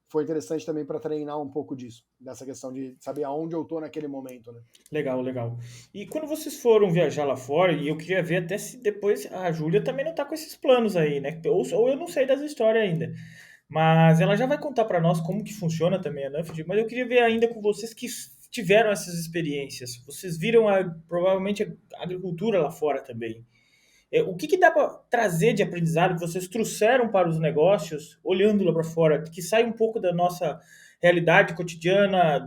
foi interessante também para treinar um pouco disso, dessa questão de saber aonde eu tô naquele momento, né? Legal, legal. E quando vocês foram viajar lá fora, e eu queria ver até se depois a Júlia também não tá com esses planos aí, né? Ou eu não sei das histórias ainda. Mas ela já vai contar para nós como que funciona também a Nuffield, mas eu queria ver ainda com vocês que tiveram essas experiências. Vocês viram provavelmente a agricultura lá fora também. O que dá para trazer de aprendizado que vocês trouxeram para os negócios, olhando lá para fora, que sai um pouco da nossa realidade cotidiana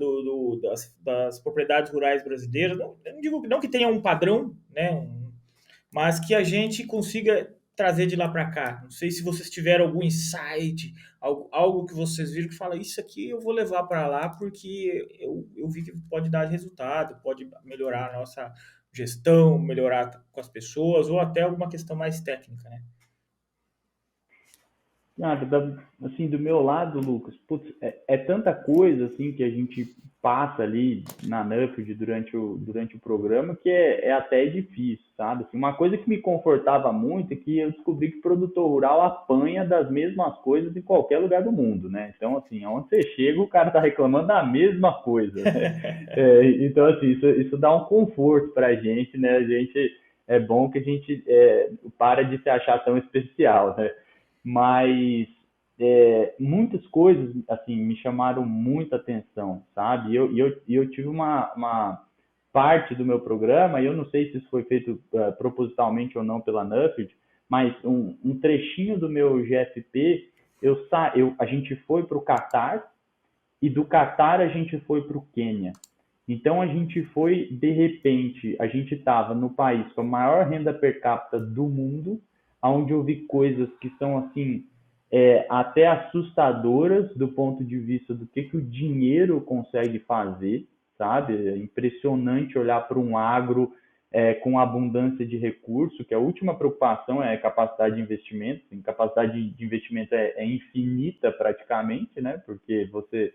das propriedades rurais brasileiras? Não, eu não digo não que tenha um padrão, né, mas que a gente consiga trazer de lá para cá. Não sei se vocês tiveram algum insight, algo que vocês viram que fala, isso aqui eu vou levar para lá porque eu vi que pode dar resultado, pode melhorar gestão, melhorar com as pessoas, ou até alguma questão mais técnica, né? Assim, do meu lado, Lucas, putz, é tanta coisa assim que a gente passa ali na Nuffield durante o programa que é até difícil, sabe? Assim, uma coisa que me confortava muito é que eu descobri que o produtor rural apanha das mesmas coisas em qualquer lugar do mundo, né? Então, assim, onde você chega, o cara tá reclamando da mesma coisa, né? Então, assim, isso dá um conforto pra gente, né? A gente, é bom que a gente para de se achar tão especial, né? Mas muitas coisas assim me chamaram muita atenção, sabe? E eu tive uma parte do meu programa, e eu não sei se isso foi feito propositalmente ou não pela Nuffield, mas um trechinho do meu GFP, a gente foi para o Catar, e do Catar a gente foi para o Quênia. Então a gente foi, de repente, a gente estava no país com a maior renda per capita do mundo, onde eu vi coisas que são assim até assustadoras do ponto de vista do que o dinheiro consegue fazer, sabe? É impressionante olhar para um agro com abundância de recurso, que a última preocupação é a capacidade de investimento. A capacidade de investimento é infinita praticamente, né? Porque você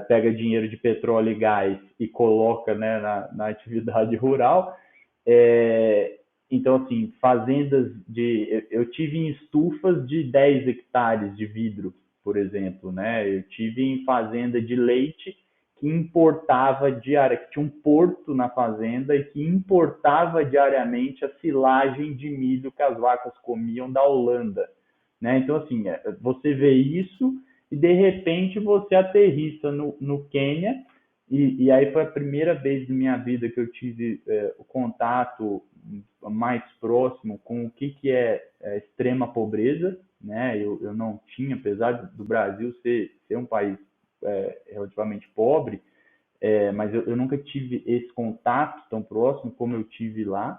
pega dinheiro de petróleo e gás e coloca, né, na atividade rural. Então, assim, fazendas de. Eu tive em estufas de 10 hectares de vidro, por exemplo, né? Eu tive em fazenda de leite que importava diariamente, que tinha um porto na fazenda e que importava diariamente a silagem de milho que as vacas comiam da Holanda, né? Então, assim, você vê isso e de repente você aterrissa no Quênia, e aí foi a primeira vez na minha vida que eu tive o contato mais próximo com o que é extrema pobreza, né? Eu não tinha, apesar do Brasil ser um país relativamente pobre, mas eu nunca tive esse contato tão próximo como eu tive lá.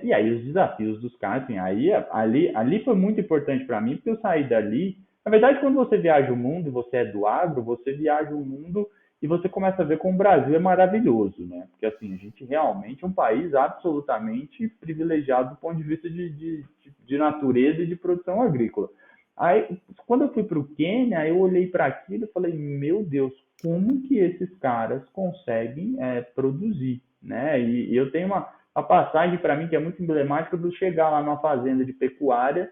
E aí os desafios dos caras, assim, ali foi muito importante para mim, porque eu saí dali. Na verdade, quando você viaja o mundo e você é do agro, você viaja o mundo e você começa a ver como o Brasil é maravilhoso, né? Porque assim, a gente realmente é um país absolutamente privilegiado do ponto de vista de natureza e de produção agrícola. Aí, quando eu fui para o Quênia, eu olhei para aquilo e falei, meu Deus, como que esses caras conseguem produzir, né? E eu tenho uma passagem para mim que é muito emblemática do chegar lá numa fazenda de pecuária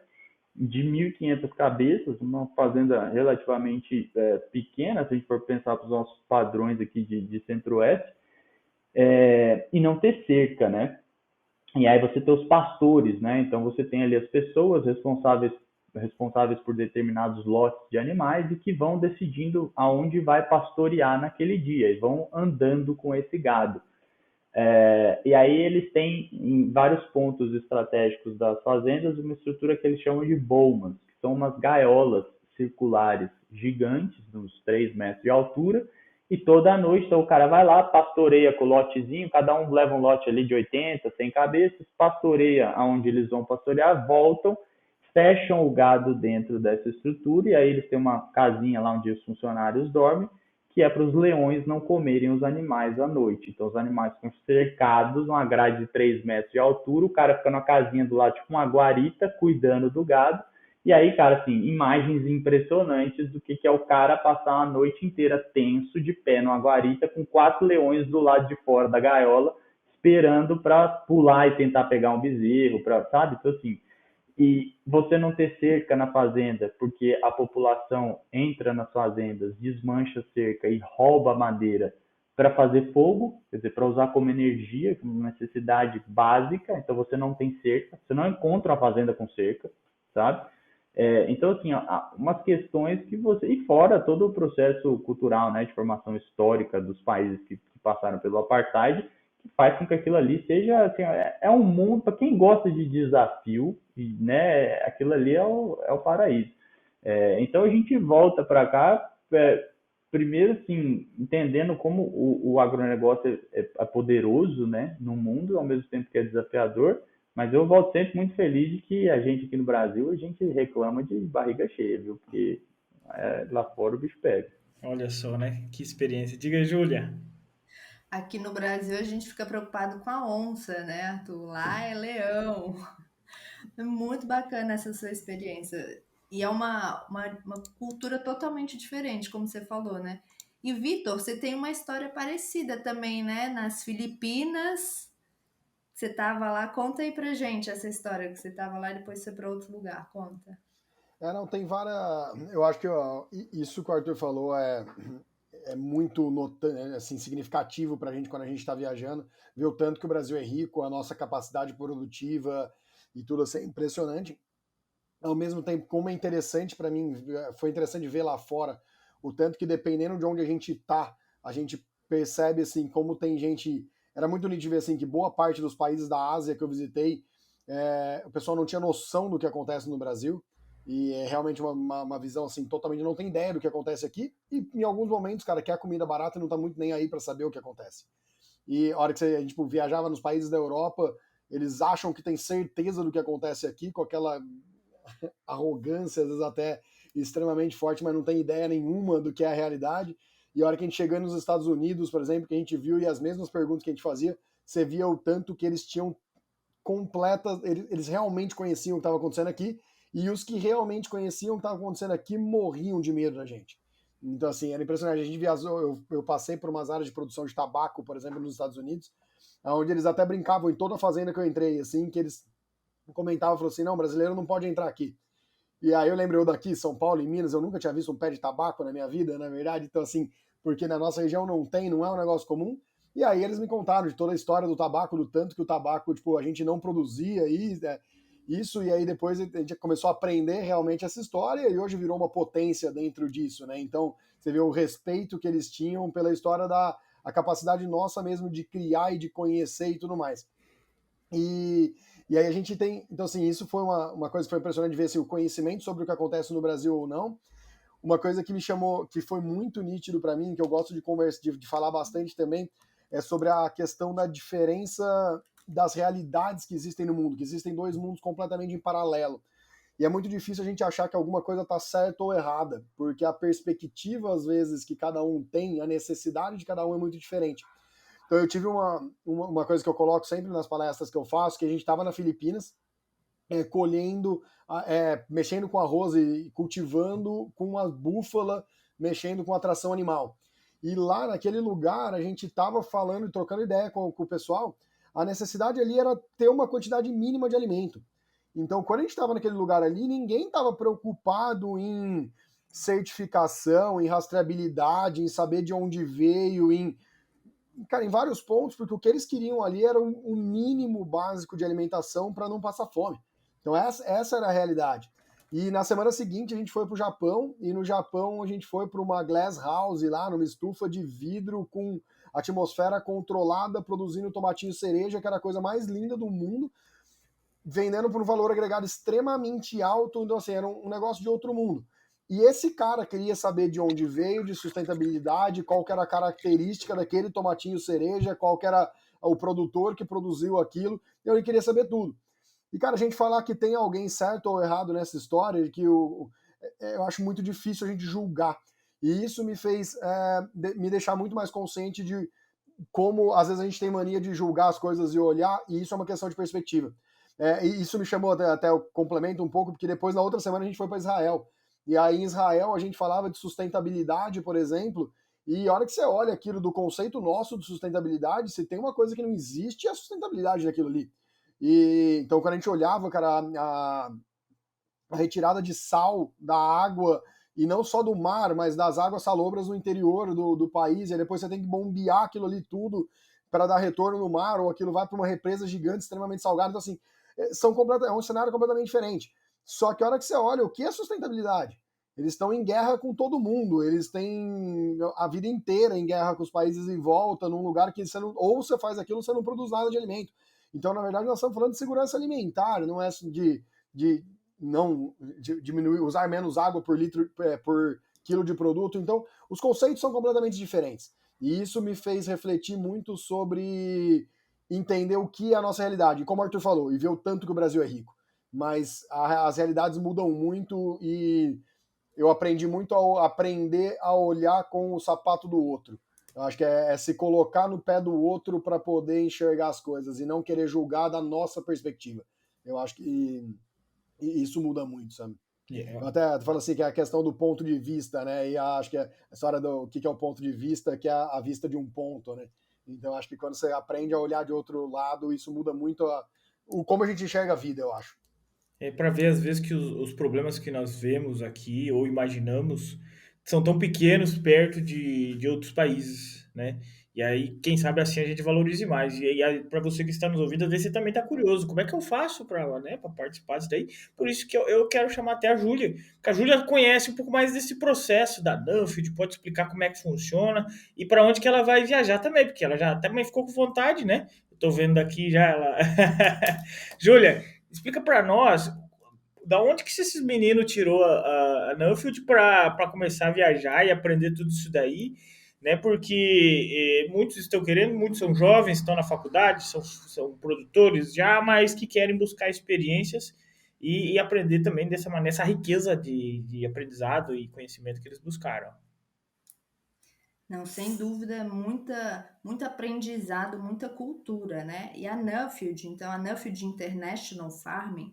de 1.500 cabeças, uma fazenda relativamente pequena, se a gente for pensar para os nossos padrões aqui de Centro-Oeste, e não ter cerca, né? E aí você tem os pastores, né? Então você tem ali as pessoas responsáveis por determinados lotes de animais e que vão decidindo aonde vai pastorear naquele dia e vão andando com esse gado. E aí eles têm em vários pontos estratégicos das fazendas uma estrutura que eles chamam de bolmas, que são umas gaiolas circulares gigantes, uns 3 metros de altura, e toda noite então, o cara vai lá, pastoreia com o lotezinho, cada um leva um lote ali de 80, 100 cabeças, pastoreia aonde eles vão pastorear, voltam, fecham o gado dentro dessa estrutura, e aí eles têm uma casinha lá onde os funcionários dormem, que é para os leões não comerem os animais à noite. Então, os animais ficam cercados, uma grade de 3 metros de altura, o cara fica na casinha do lado, tipo uma guarita, cuidando do gado. E aí, cara, assim, imagens impressionantes do que é o cara passar a noite inteira tenso, de pé numa guarita, com 4 leões do lado de fora da gaiola, esperando para pular e tentar pegar um bezerro, sabe? Então, assim, e você não ter cerca na fazenda, porque a população entra nas fazendas, desmancha a cerca e rouba a madeira para fazer fogo, quer dizer, para usar como energia, como necessidade básica. Então você não tem cerca, você não encontra uma fazenda com cerca, sabe? Então, assim, umas questões que você. E fora todo o processo cultural, né, de formação histórica dos países que passaram pelo apartheid, que faz com que aquilo ali seja. Assim, um mundo, para quem gosta de desafio, né, aquilo ali é o paraíso. Então a gente volta para cá, primeiro, assim, entendendo como o agronegócio é poderoso, né, no mundo, ao mesmo tempo que é desafiador. Mas eu volto sempre muito feliz de que a gente aqui no Brasil, a gente reclama de barriga cheia, viu? Porque lá fora o bicho pega. Olha só, né? Que experiência. Diga, Júlia. Aqui no Brasil a gente fica preocupado com a onça, né, Arthur? Lá é leão. É muito bacana essa sua experiência. E é uma cultura totalmente diferente, como você falou, né? E, Vitor, você tem uma história parecida também, né? Nas Filipinas, você estava lá. Conta aí pra gente essa história que você estava lá e depois você foi para outro lugar. Conta. Não, tem várias. Eu acho que ó, isso que o Arthur falou é muito assim, significativo para a gente quando a gente está viajando, ver o tanto que o Brasil é rico, a nossa capacidade produtiva e tudo assim, é impressionante. Ao mesmo tempo, como é interessante para mim, foi interessante ver lá fora o tanto que dependendo de onde a gente tá, a gente percebe assim como tem gente. Era muito nítido ver assim que boa parte dos países da Ásia que eu visitei, o pessoal não tinha noção do que acontece no Brasil. E é realmente uma visão assim, totalmente não tem ideia do que acontece aqui. E em alguns momentos, cara, quer comida barata e não tá muito nem aí para saber o que acontece. E a hora que a gente tipo, viajava nos países da Europa, eles acham que tem certeza do que acontece aqui, com aquela arrogância, às vezes até extremamente forte, mas não tem ideia nenhuma do que é a realidade. E a hora que a gente chegou nos Estados Unidos, por exemplo, que a gente viu e as mesmas perguntas que a gente fazia, você via o tanto que eles tinham completas, eles realmente conheciam o que estava acontecendo aqui, e os que realmente conheciam o que estava acontecendo aqui morriam de medo da gente. Então, assim, era impressionante. A gente viajou, eu passei por umas áreas de produção de tabaco, por exemplo, nos Estados Unidos, onde eles até brincavam em toda a fazenda que eu entrei, assim, que eles comentavam, falavam assim, não, brasileiro não pode entrar aqui. E aí eu lembro eu daqui, São Paulo, em Minas, eu nunca tinha visto um pé de tabaco na minha vida, na verdade, então assim, porque na nossa região não tem, não é um negócio comum. E aí eles me contaram de toda a história do tabaco, do tanto que o tabaco, tipo, a gente não produzia isso, e aí depois a gente começou a aprender realmente essa história e hoje virou uma potência dentro disso, né? Então, você vê o respeito que eles tinham pela história a capacidade nossa mesmo de criar e de conhecer e tudo mais. E, e aí a gente tem. Então, assim, isso foi uma coisa que foi impressionante de ver assim, o conhecimento sobre o que acontece no Brasil ou não. Uma coisa que me chamou, que foi muito nítido para mim, que eu gosto de conversar, de falar bastante também, é sobre a questão da diferença das realidades que existem no mundo, que existem dois mundos completamente em paralelo. E é muito difícil a gente achar que alguma coisa está certa ou errada, porque a perspectiva, às vezes, que cada um tem, a necessidade de cada um é muito diferente. Então eu tive uma coisa que eu coloco sempre nas palestras que eu faço, que a gente estava na Filipinas, colhendo, mexendo com arroz e cultivando com a búfala, mexendo com atração animal. E lá naquele lugar a gente estava falando e trocando ideia com o pessoal, a necessidade ali era ter uma quantidade mínima de alimento. Então, quando a gente estava naquele lugar ali, ninguém estava preocupado em certificação, em rastreabilidade, em saber de onde veio, cara, em vários pontos, porque o que eles queriam ali era um mínimo básico de alimentação para não passar fome. Então essa era a realidade. E na semana seguinte a gente foi para o Japão, e no Japão a gente foi para uma glass house lá, numa estufa de vidro com atmosfera controlada, produzindo tomatinho cereja, que era a coisa mais linda do mundo, vendendo por um valor agregado extremamente alto. Então, assim, era um negócio de outro mundo. E esse cara queria saber de onde veio, de sustentabilidade, qual que era a característica daquele tomatinho cereja, qual que era o produtor que produziu aquilo. Ele queria saber tudo. E, cara, a gente falar que tem alguém certo ou errado nessa história, que eu acho muito difícil a gente julgar. E isso me fez me deixar muito mais consciente de como, às vezes, a gente tem mania de julgar as coisas e olhar, e isso é uma questão de perspectiva. E isso me chamou até eu complemento um pouco, porque depois, na outra semana, a gente foi para Israel. E aí, em Israel, a gente falava de sustentabilidade, por exemplo, e a hora que você olha aquilo do conceito nosso de sustentabilidade, se tem uma coisa que não existe, é a sustentabilidade daquilo ali. E então, quando a gente olhava, cara, a retirada de sal da água, e não só do mar, mas das águas salobras no interior do país, e depois você tem que bombear aquilo ali tudo para dar retorno no mar, ou aquilo vai para uma represa gigante, extremamente salgada. Então, assim, é um cenário completamente diferente. Só que a hora que você olha, o que é sustentabilidade? Eles estão em guerra com todo mundo, eles têm a vida inteira em guerra com os países em volta, num lugar que você não, ou você faz aquilo, você não produz nada de alimento. Então, na verdade, nós estamos falando de segurança alimentar, não é de não de diminuir, usar menos água por litro, por quilo de produto. Então, os conceitos são completamente diferentes. E isso me fez refletir muito sobre entender o que é a nossa realidade. E como o Arthur falou, e ver o tanto que o Brasil é rico. Mas as realidades mudam muito e eu aprendi muito a aprender a olhar com o sapato do outro. Eu acho que é se colocar no pé do outro para poder enxergar as coisas e não querer julgar da nossa perspectiva. Eu acho que isso muda muito, sabe? Eu até falo assim que é a questão do ponto de vista, né? E acho que a história do que é o ponto de vista, que é a vista de um ponto, né? Então acho que quando você aprende a olhar de outro lado, isso muda muito como a gente enxerga a vida, eu acho. É para ver, às vezes, que os problemas que nós vemos aqui ou imaginamos são tão pequenos perto de outros países, né? E aí, quem sabe assim a gente valorize mais. E aí, para você que está nos ouvindo, às vezes você também está curioso, como é que eu faço para, né, para participar disso daí? Por isso que eu quero chamar até a Júlia, porque a Júlia conhece um pouco mais desse processo da Nuffield, pode explicar como é que funciona e para onde que ela vai viajar também, porque ela já também ficou com vontade, né? Eu tô vendo aqui já ela. Júlia, explica para nós da onde que esses meninos tirou a Nuffield para começar a viajar e aprender tudo isso daí, né? Porque muitos estão querendo, muitos são jovens, estão na faculdade, são produtores já, mas que querem buscar experiências e aprender também dessa maneira, essa riqueza de aprendizado e conhecimento que eles buscaram. Não, sem dúvida, muito aprendizado, muita cultura, né? E a Nuffield, então, a Nuffield International Farming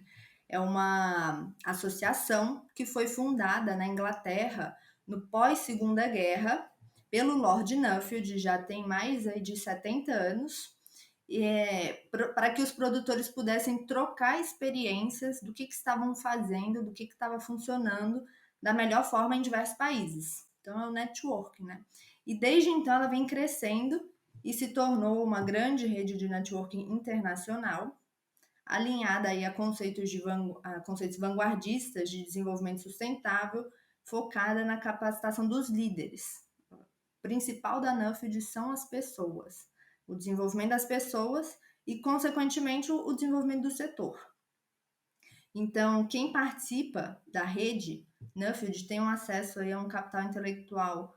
é uma associação que foi fundada na Inglaterra no pós-Segunda Guerra pelo Lord Nuffield, já tem mais aí de 70 anos, para que os produtores pudessem trocar experiências do que estavam fazendo, do que estava funcionando da melhor forma em diversos países. Então, é o network, né? E desde então ela vem crescendo e se tornou uma grande rede de networking internacional, alinhada aí a conceitos vanguardistas de desenvolvimento sustentável, focada na capacitação dos líderes. O principal da Nuffield são as pessoas, o desenvolvimento das pessoas e, consequentemente, o desenvolvimento do setor. Então, quem participa da rede Nuffield tem um acesso aí a um capital intelectual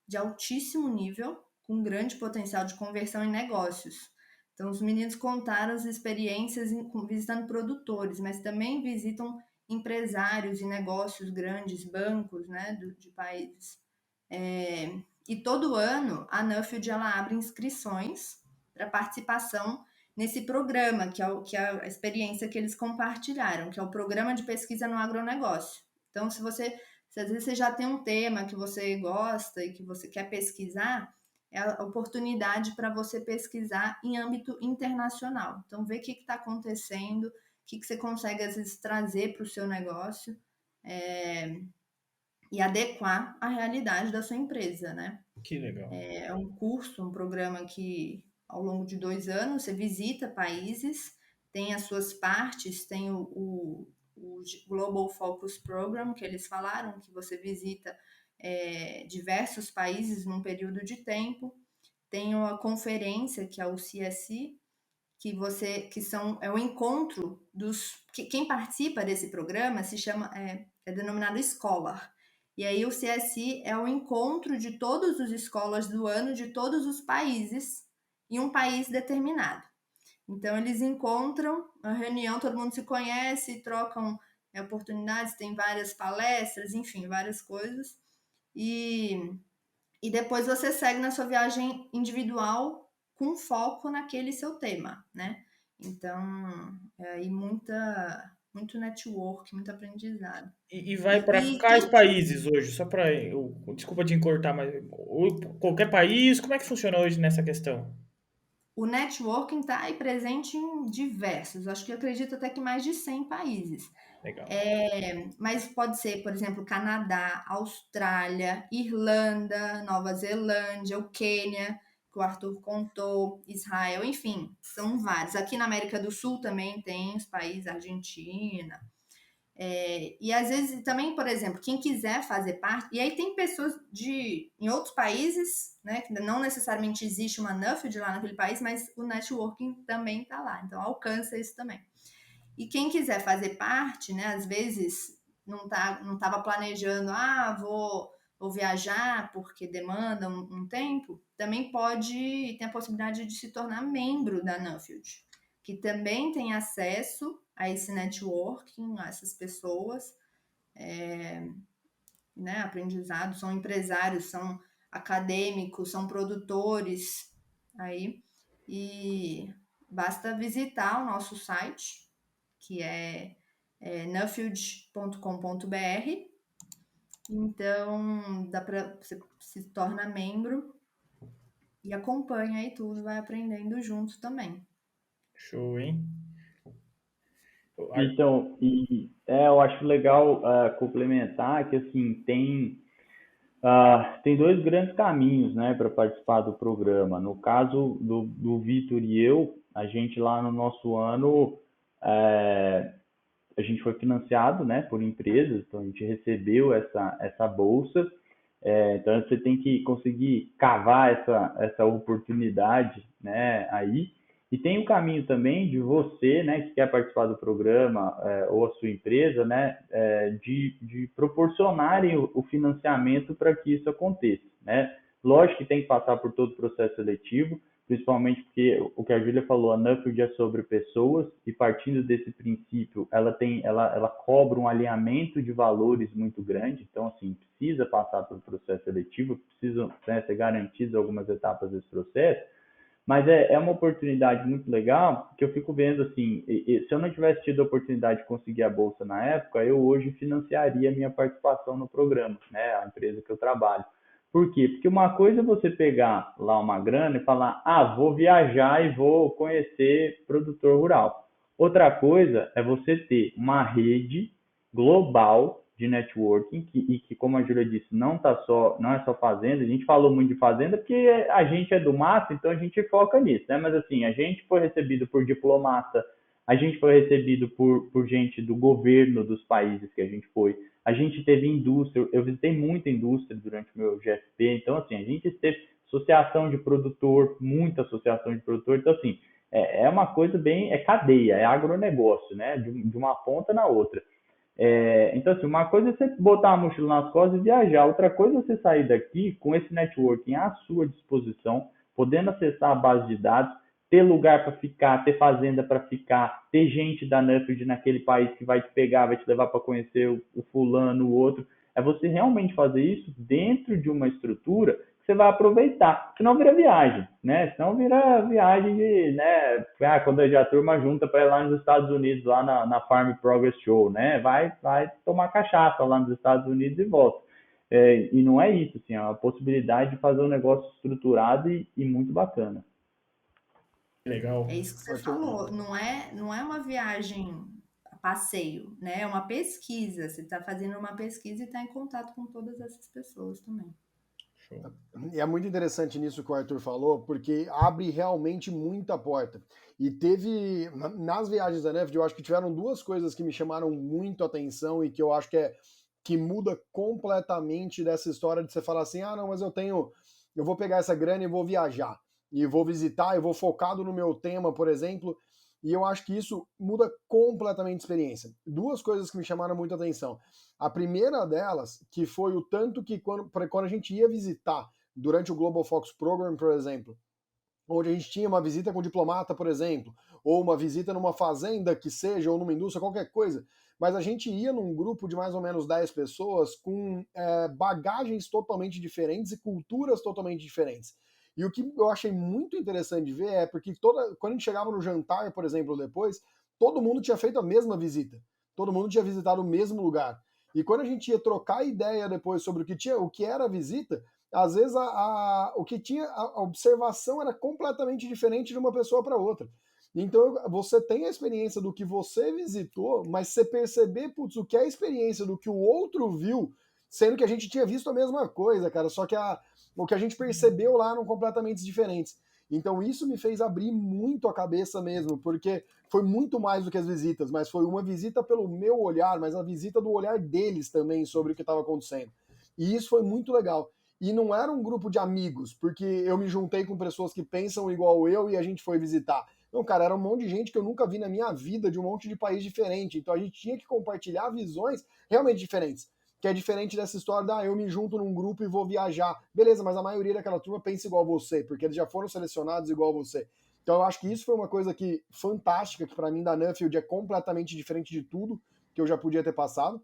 de altíssimo nível, com grande potencial de conversão em negócios. Então, os meninos contaram as experiências visitando produtores, mas também visitam empresários e negócios grandes, bancos, né, de países. E todo ano a Nuffield ela abre inscrições para participação nesse programa, que é a experiência que eles compartilharam, que é o Programa de Pesquisa no Agronegócio. Então, se às vezes você já tem um tema que você gosta e que você quer pesquisar, é a oportunidade para você pesquisar em âmbito internacional. Então, ver o que está acontecendo, o que você consegue, às vezes, trazer para o seu negócio e adequar à realidade da sua empresa, né? Que legal. É um curso, um programa que, ao longo de 2 anos, você visita países, tem as suas partes, tem o Global Focus Program, que eles falaram, que você visita diversos países num período de tempo. Tem a conferência, que é o CSI, é o encontro quem participa desse programa se chama, é denominado Scholar. E aí o CSI é o encontro de todos os escolas do ano de todos os países em um país determinado. Então eles encontram a reunião, todo mundo se conhece, trocam oportunidades, tem várias palestras, enfim, várias coisas. E depois você segue na sua viagem individual com foco naquele seu tema, né? Então, é aí muito network, muito aprendizado. E vai para E quais países hoje? Só para. Desculpa te cortar, mas qualquer país, como é que funciona hoje nessa questão? o networking está aí presente em diversos, acho que eu acredito até que mais de 100 países. Legal. Mas pode ser, por exemplo, Canadá, Austrália, Irlanda, Nova Zelândia, o Quênia, que o Arthur contou, Israel, enfim, são vários. Aqui na América do Sul também tem os países, Argentina. E às vezes também, por exemplo, quem quiser fazer parte, e aí tem pessoas em outros países, né, que não necessariamente existe uma Nuffield lá naquele país, mas o networking também está lá, então alcança isso também. E quem quiser fazer parte, né, às vezes não estava planejando, vou viajar porque demanda um tempo, também tem a possibilidade de se tornar membro da Nuffield, que também tem acesso a esse networking, a essas pessoas, né, aprendizado, são empresários, acadêmicos, são produtores aí, e basta visitar o nosso site, que é nuffield.com.br. Então, você se torna membro e acompanha aí tudo, vai aprendendo junto também. Show, hein? Então, eu acho legal complementar que assim tem dois grandes caminhos, né, para participar do programa. No caso do Vitor e eu, a gente lá no nosso ano, a gente foi financiado, né, por empresas, então a gente recebeu essa bolsa. Então você tem que conseguir cavar essa oportunidade, né, aí. E tem o caminho também de você, né, que quer participar do programa, ou a sua empresa, né, de proporcionarem o financiamento para que isso aconteça, né. Lógico que tem que passar por todo o processo seletivo, principalmente porque o que a Júlia falou, a Nuffield é sobre pessoas, e partindo desse princípio, ela cobra um alinhamento de valores muito grande, então, assim, precisa passar pelo processo seletivo, precisam, né, ser garantidas algumas etapas desse processo, mas é uma oportunidade muito legal, que eu fico vendo, assim, se eu não tivesse tido a oportunidade de conseguir a bolsa na época, eu hoje financiaria a minha participação no programa, né, a empresa que eu trabalho. Por quê? Porque uma coisa é você pegar lá uma grana e falar, vou viajar e vou conhecer produtor rural. Outra coisa é você ter uma rede global de networking, que como a Júlia disse, não é só fazenda. A gente falou muito de fazenda porque a gente é do mato, então a gente foca nisso, né? Mas assim, a gente foi recebido por diplomata, a gente foi recebido por gente do governo dos países que a gente foi. A gente teve indústria, eu visitei muita indústria durante o meu GFP, então assim, a gente teve associação de produtor, muita associação de produtor, então assim, é uma coisa bem, é cadeia, é agronegócio, né? De uma ponta na outra. Então, assim, uma coisa é você botar a mochila nas costas e viajar, outra coisa é você sair daqui com esse networking à sua disposição, podendo acessar a base de dados, ter lugar para ficar, ter fazenda para ficar, ter gente da Nuffield naquele país que vai te pegar, vai te levar para conhecer o fulano, o outro. É você realmente fazer isso dentro de uma estrutura que você vai aproveitar, senão vira viagem, né? Senão vira viagem de, né? Quando a turma junta para ir lá nos Estados Unidos, lá na Farm Progress Show, né? Vai tomar cachaça lá nos Estados Unidos e volta. E não é isso, assim, é uma possibilidade de fazer um negócio estruturado e muito bacana. Legal. É isso que você falou, não é uma viagem a passeio, né? É uma pesquisa. Você está fazendo uma pesquisa e está em contato com todas essas pessoas também. Show. E é muito interessante nisso que o Arthur falou, porque abre realmente muita porta. E teve, nas viagens da Nuffield, eu acho que tiveram duas coisas que me chamaram muito a atenção e que eu acho que muda completamente dessa história de você falar assim, não, mas eu vou pegar essa grana e vou viajar, e vou visitar, e vou focado no meu tema, por exemplo, e eu acho que isso muda completamente a experiência. Duas coisas que me chamaram muito a atenção. A primeira delas, que foi o tanto que quando a gente ia visitar durante o Global Fox Program, por exemplo, onde a gente tinha uma visita com um diplomata, por exemplo, ou uma visita numa fazenda que seja, ou numa indústria, qualquer coisa, mas a gente ia num grupo de mais ou menos 10 pessoas com bagagens totalmente diferentes e culturas totalmente diferentes. E o que eu achei muito interessante de ver é porque quando a gente chegava no jantar, por exemplo, depois, todo mundo tinha feito a mesma visita. Todo mundo tinha visitado o mesmo lugar. E quando a gente ia trocar ideia depois sobre o que era a visita, às vezes o que tinha a observação era completamente diferente de uma pessoa para outra. Então você tem a experiência do que você visitou, mas você perceber, o que é a experiência do que o outro viu, sendo que a gente tinha visto a mesma coisa, cara, só que o que a gente percebeu lá eram completamente diferentes. Então isso me fez abrir muito a cabeça mesmo, porque foi muito mais do que as visitas, mas foi uma visita pelo meu olhar, mas a visita do olhar deles também sobre o que estava acontecendo. E isso foi muito legal. E não era um grupo de amigos, porque eu me juntei com pessoas que pensam igual eu e a gente foi visitar. Não, cara, era um monte de gente que eu nunca vi na minha vida, de um monte de país diferente. Então a gente tinha que compartilhar visões realmente diferentes. Que é diferente dessa história eu me junto num grupo e vou viajar. Beleza, mas a maioria daquela turma pensa igual você, porque eles já foram selecionados igual você. Então eu acho que isso foi uma coisa fantástica, que para mim da Nuffield é completamente diferente de tudo que eu já podia ter passado.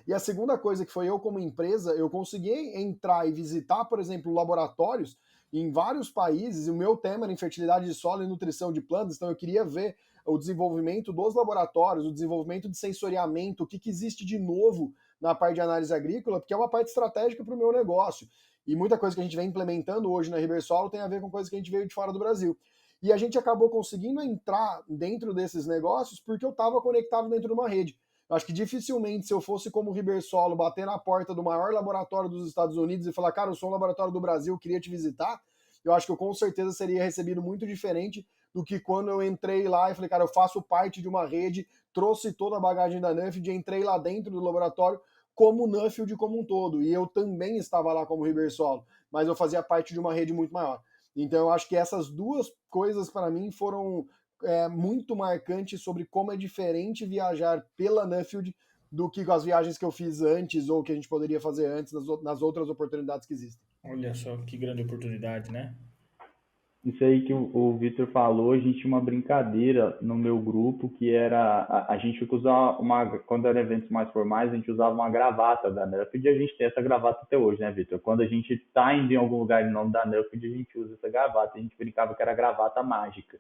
E a segunda coisa que foi eu como empresa, eu consegui entrar e visitar, por exemplo, laboratórios em vários países, e o meu tema era infertilidade de solo e nutrição de plantas, então eu queria ver o desenvolvimento dos laboratórios, o desenvolvimento de sensoriamento, o que existe de novo na parte de análise agrícola, porque é uma parte estratégica para o meu negócio. E muita coisa que a gente vem implementando hoje na Ribersolo tem a ver com coisas que a gente veio de fora do Brasil. E a gente acabou conseguindo entrar dentro desses negócios porque eu estava conectado dentro de uma rede. Eu acho que dificilmente, se eu fosse como Ribersolo, bater na porta do maior laboratório dos Estados Unidos e falar, cara, eu sou um laboratório do Brasil, queria te visitar, eu acho que eu com certeza seria recebido muito diferente do que quando eu entrei lá e falei, cara, eu faço parte de uma rede, trouxe toda a bagagem da Nuffield, entrei lá dentro do laboratório como Nuffield como um todo. E eu também estava lá como Ribersolo, mas eu fazia parte de uma rede muito maior. Então eu acho que essas duas coisas para mim foram muito marcantes sobre como é diferente viajar pela Nuffield do que com as viagens que eu fiz antes ou que a gente poderia fazer antes nas outras oportunidades que existem. Olha só que grande oportunidade, né? Isso aí que o Vitor falou, a gente tinha uma brincadeira no meu grupo que era a gente fica usar quando eram eventos mais formais, a gente usava uma gravata da Nuffield e a gente tem essa gravata até hoje, né, Vitor? Quando a gente está indo em algum lugar em nome da Nuffield, a gente usa essa gravata, a gente brincava que era gravata mágica,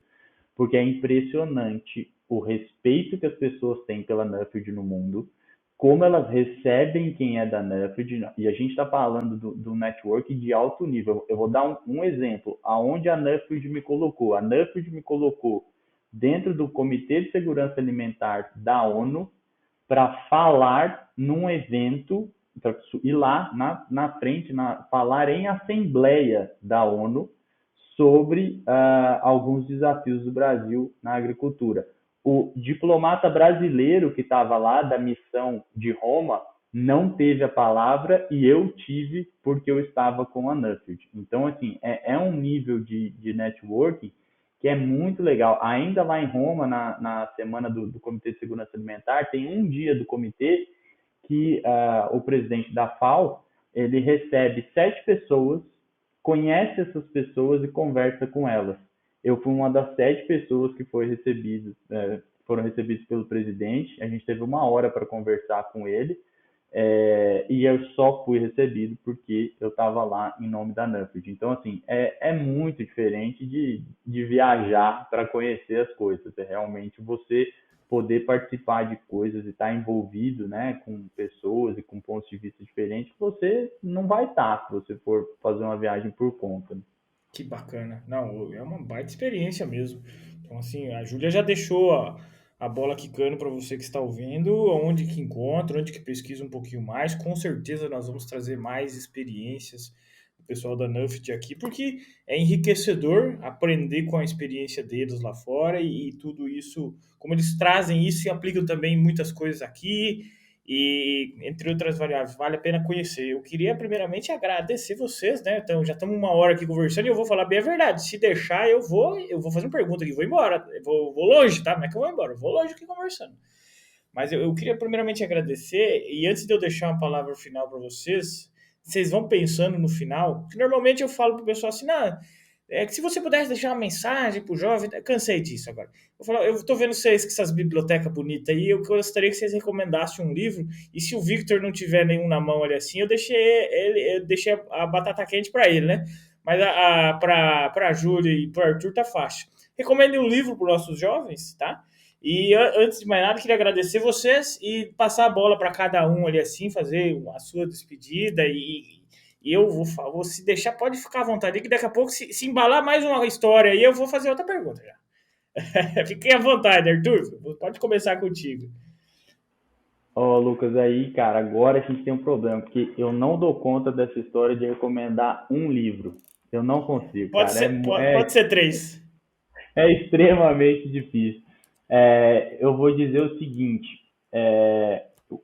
porque é impressionante o respeito que as pessoas têm pela Nuffield no mundo, como elas recebem quem é da Nuffield, e a gente está falando do network de alto nível. Eu vou dar um exemplo, aonde a Nuffield me colocou. A Nuffield me colocou dentro do Comitê de Segurança Alimentar da ONU para falar num evento, para ir lá na frente, falar em assembleia da ONU sobre alguns desafios do Brasil na agricultura. O diplomata brasileiro que estava lá, da missão de Roma, não teve a palavra e eu tive porque eu estava com a Nuffield. Então, assim, é um nível de networking que é muito legal. Ainda lá em Roma, na semana do Comitê de Segurança Alimentar, tem um dia do comitê que o presidente da FAO, ele recebe 7 pessoas, conhece essas pessoas e conversa com elas. Eu fui uma das 7 pessoas que foram recebidas pelo presidente. A gente teve 1 hora para conversar com ele, e eu só fui recebido porque eu estava lá em nome da Nuffield. Então, assim, é muito diferente de viajar para conhecer as coisas. É realmente você poder participar de coisas e estar envolvido, né, com pessoas e com pontos de vista diferentes que você não vai estar se você for fazer uma viagem por conta. Que bacana. Não, é uma baita experiência mesmo. Então, assim, a Júlia já deixou a bola quicando para você que está ouvindo, onde que encontra, onde que pesquisa um pouquinho mais. Com certeza nós vamos trazer mais experiências do pessoal da Nuffield aqui, porque é enriquecedor aprender com a experiência deles lá fora e tudo isso, como eles trazem isso e aplicam também muitas coisas aqui e entre outras variáveis, vale a pena conhecer. Eu queria primeiramente agradecer vocês, né? Então, já estamos 1 hora aqui conversando e eu vou falar bem a verdade. Se deixar, eu vou fazer uma pergunta aqui, vou embora. Vou longe, tá? Não é que eu vou embora, eu vou longe aqui conversando. Mas eu queria primeiramente agradecer e antes de eu deixar uma palavra final para vocês, vocês vão pensando no final, que normalmente eu falo pro pessoal assim, não, é que se você pudesse deixar uma mensagem pro jovem, eu cansei disso agora. Eu tô vendo vocês com essas bibliotecas bonitas aí, eu gostaria que vocês recomendassem um livro, e se o Victor não tiver nenhum na mão ali assim, eu deixei a batata quente para ele, né? Mas pra Júlia e pro Arthur tá fácil. Recomende um livro para nossos jovens, tá? E antes de mais nada, queria agradecer vocês e passar a bola para cada um ali assim, fazer a sua despedida e eu vou se deixar, pode ficar à vontade, que daqui a pouco, se embalar mais uma história aí, eu vou fazer outra pergunta já. Fiquem à vontade, Arthur. Pode começar contigo. Ó, Lucas, aí, cara, agora a gente tem um problema, porque eu não dou conta dessa história de recomendar um livro. Eu não consigo, Pode cara. ser, pode ser 3. É extremamente difícil. Eu vou dizer o seguinte: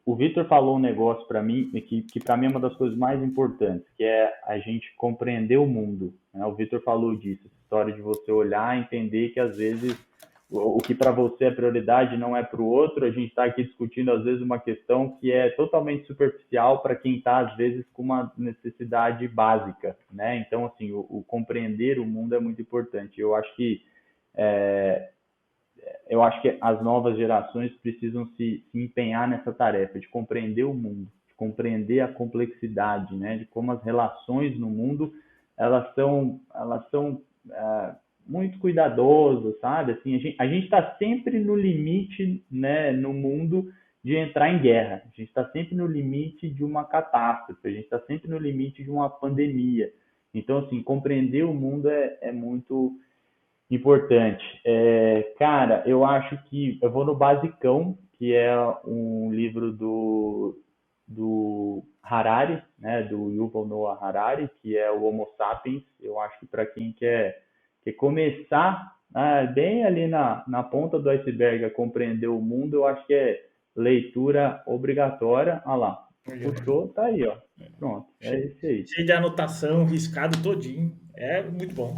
o Vitor falou um negócio para mim que para mim é uma das coisas mais importantes, que é a gente compreender o mundo, né? O Vitor falou disso, essa história de você olhar, entender que às vezes o que para você é prioridade não é para o outro. A gente está aqui discutindo às vezes uma questão que é totalmente superficial para quem está às vezes com uma necessidade básica, né? Então assim, o compreender o mundo é muito importante. Eu acho que eu acho que as novas gerações precisam se empenhar nessa tarefa de compreender o mundo, de compreender a complexidade, né, de como as relações no mundo elas são muito cuidadosas, sabe? Assim, a gente está sempre no limite, né, no mundo de entrar em guerra. A gente está sempre no limite de uma catástrofe. A gente está sempre no limite de uma pandemia. Então, assim, compreender o mundo é muito importante. Cara, eu acho que eu vou no Basicão, que é um livro do Harari, né, do Yuval Noah Harari, que é o Homo Sapiens. Eu acho que para quem quer começar bem ali na ponta do iceberg a compreender o mundo, eu acho que é leitura obrigatória. Olha lá, puxou, tá aí, ó. Pronto, é esse aí. Cheio de anotação, riscado todinho. É muito bom.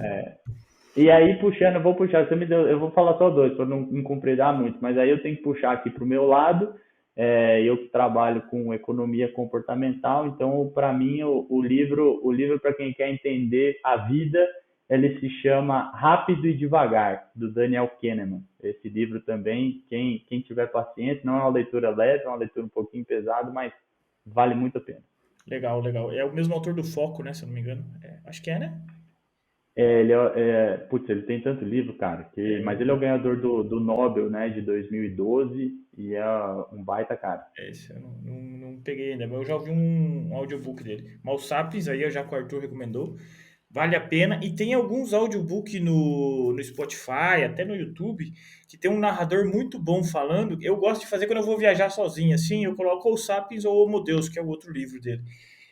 E aí, puxando, vou puxar, você me deu, eu vou falar só dois, para não me compridar muito, mas aí eu tenho que puxar aqui para o meu lado, eu que trabalho com economia comportamental, então, para mim, o livro para quem quer entender a vida, ele se chama Rápido e Devagar, do Daniel Kahneman. Esse livro também, quem tiver paciência, não é uma leitura leve, é uma leitura um pouquinho pesada, mas vale muito a pena. Legal, legal. É o mesmo autor do Foco, né? Se eu não me engano. Acho que é, né? Putz, ele tem tanto livro, cara, mas ele é o ganhador do Nobel, né, de 2012 e é um baita cara. Esse eu não peguei ainda, mas eu já ouvi um audiobook dele. Mas o Sapiens aí, já que o Arthur recomendou, vale a pena. E tem alguns audiobooks no Spotify, até no YouTube, que tem um narrador muito bom falando. Eu gosto de fazer quando eu vou viajar sozinho, assim, eu coloco o Sapiens ou o Homo Deus, que é o outro livro dele.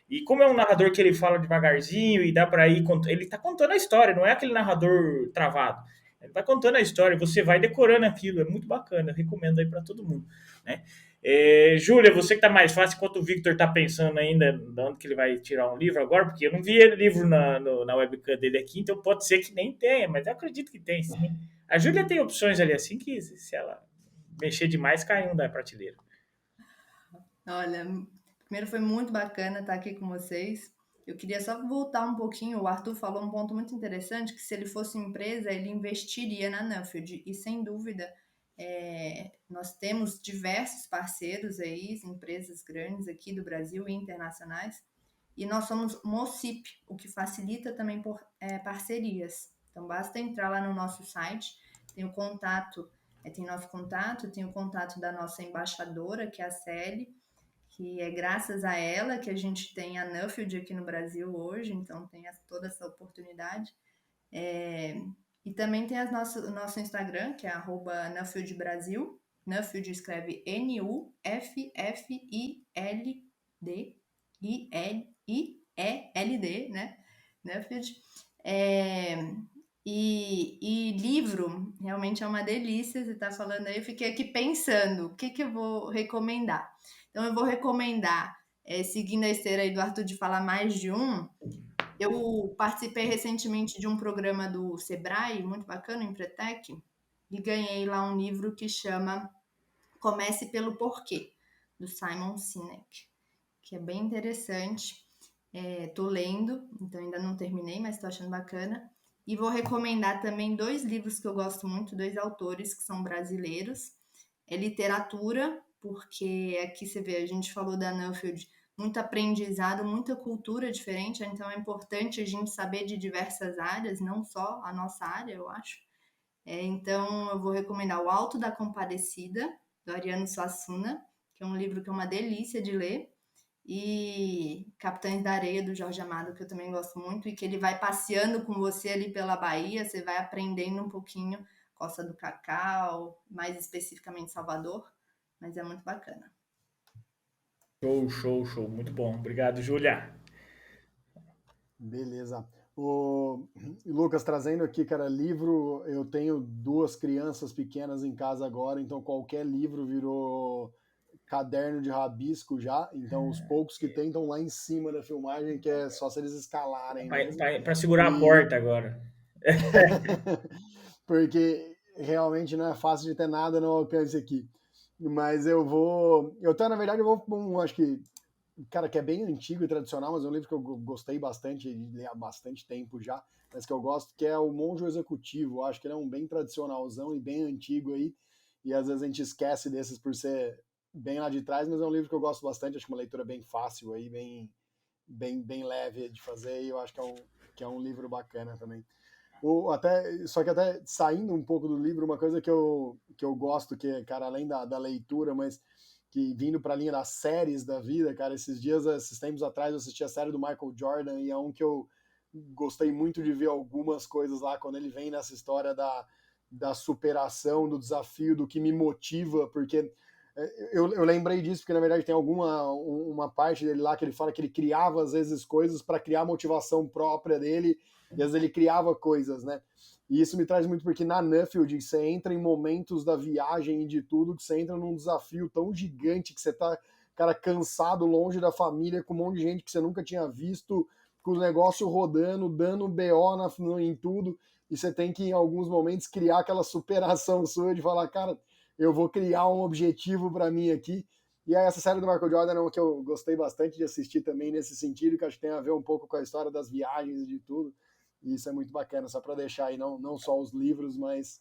E como é um narrador que ele fala devagarzinho e dá para ir... Ele tá contando a história, não é aquele narrador travado. Ele vai contando a história e você vai decorando aquilo. É muito bacana, eu recomendo aí para todo mundo, né? Júlia, você que tá mais fácil, enquanto o Victor tá pensando ainda de onde que ele vai tirar um livro agora, porque eu não vi livro na webcam dele aqui, então pode ser que nem tenha, mas eu acredito que tem, sim. A Júlia tem opções ali assim que se ela mexer demais, cai um da prateleira. Olha, primeiro foi muito bacana estar aqui com vocês. Eu queria só voltar um pouquinho. O Arthur falou um ponto muito interessante, que se ele fosse empresa, ele investiria na Nuffield. E sem dúvida, nós temos diversos parceiros aí, empresas grandes aqui do Brasil e internacionais. E nós somos Mocip, o que facilita também por parcerias. Então basta entrar lá no nosso site, tem o contato, tem nosso contato, tem o contato da nossa embaixadora, que é a Célia, que é graças a ela que a gente tem a Nuffield aqui no Brasil hoje, então tem toda essa oportunidade. E também tem o nosso Instagram, que é @NuffieldBrasil. Nuffield escreve Nuffield, né? Nuffield. E livro, realmente é uma delícia. Você está falando aí, eu fiquei aqui pensando, o que eu vou recomendar? Então, eu vou recomendar, seguindo a esteira aí do Arthur de falar mais de um, eu participei recentemente de um programa do Sebrae, muito bacana, o Empretec, e ganhei lá um livro que chama Comece pelo Porquê, do Simon Sinek, que é bem interessante. Tô lendo, então ainda não terminei, mas tô achando bacana. E vou recomendar também 2 livros que eu gosto muito, 2 autores que são brasileiros. É literatura, porque aqui você vê, a gente falou da Nuffield, muito aprendizado, muita cultura diferente, então é importante a gente saber de diversas áreas, não só a nossa área, eu acho. Então eu vou recomendar O Alto da Compadecida, do Ariano Suassuna, que é um livro que é uma delícia de ler, e Capitães da Areia, do Jorge Amado, que eu também gosto muito, e que ele vai passeando com você ali pela Bahia, você vai aprendendo um pouquinho Costa do Cacau, mais especificamente Salvador, mas é muito bacana. Show. Muito bom. Obrigado, Júlia. Beleza. O Lucas, trazendo aqui, cara, livro, eu tenho 2 crianças pequenas em casa agora, então qualquer livro virou caderno de rabisco já, então os poucos que tem estão lá em cima da filmagem, que é só se eles escalarem mesmo. Para segurar a porta agora. Porque realmente não é fácil de ter nada no alcance aqui. Mas na verdade, eu vou acho que, cara, que é bem antigo e tradicional, mas é um livro que eu gostei bastante de ler há bastante tempo já. mas que eu gosto, que é O Monge Executivo. Eu acho que ele é um bem tradicionalzão e bem antigo aí, e às vezes a gente esquece desses por ser bem lá de trás, mas é um livro que eu gosto bastante, acho que uma leitura bem fácil aí, bem leve de fazer, e eu acho que é um livro bacana também. Só que até saindo um pouco do livro, uma coisa que eu gosto, que, cara, além da leitura, mas que vindo para a linha das séries da vida, cara, esses tempos atrás eu assisti a série do Michael Jordan, e é um que eu gostei muito de ver algumas coisas lá, quando ele vem nessa história da superação, do desafio, do que me motiva, porque eu lembrei disso, porque na verdade tem uma parte dele lá que ele fala que ele criava às vezes coisas para criar motivação própria dele, e às vezes ele criava coisas, né? E isso me traz muito porque na Nuffield você entra em momentos da viagem e de tudo, que você entra num desafio tão gigante que você tá, cara, cansado, longe da família, com um monte de gente que você nunca tinha visto, com o negócio rodando, dando BO em tudo, e você tem que em alguns momentos criar aquela superação sua de falar, cara, eu vou criar um objetivo para mim aqui. E aí essa série do Michael Jordan é uma que eu gostei bastante de assistir também nesse sentido, que acho que tem a ver um pouco com a história das viagens e de tudo. E isso é muito bacana, só para deixar aí não só os livros, mas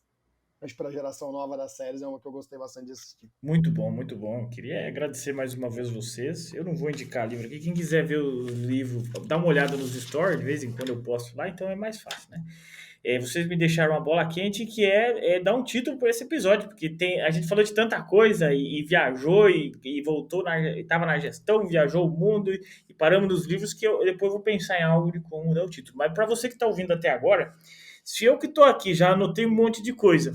acho que para a geração nova das séries é uma que eu gostei bastante de assistir. Muito bom, muito bom. Eu queria agradecer mais uma vez vocês. Eu não vou indicar livro aqui. Quem quiser ver o livro, dá uma olhada nos stories, de vez em quando eu posto lá, então é mais fácil, né? Vocês me deixaram uma bola quente que é dar um título para esse episódio, porque a gente falou de tanta coisa e viajou e voltou, estava na gestão, viajou o mundo e paramos nos livros que eu depois vou pensar em algo de como dar o título. Mas para você que está ouvindo até agora, se eu que estou aqui já anotei um monte de coisa,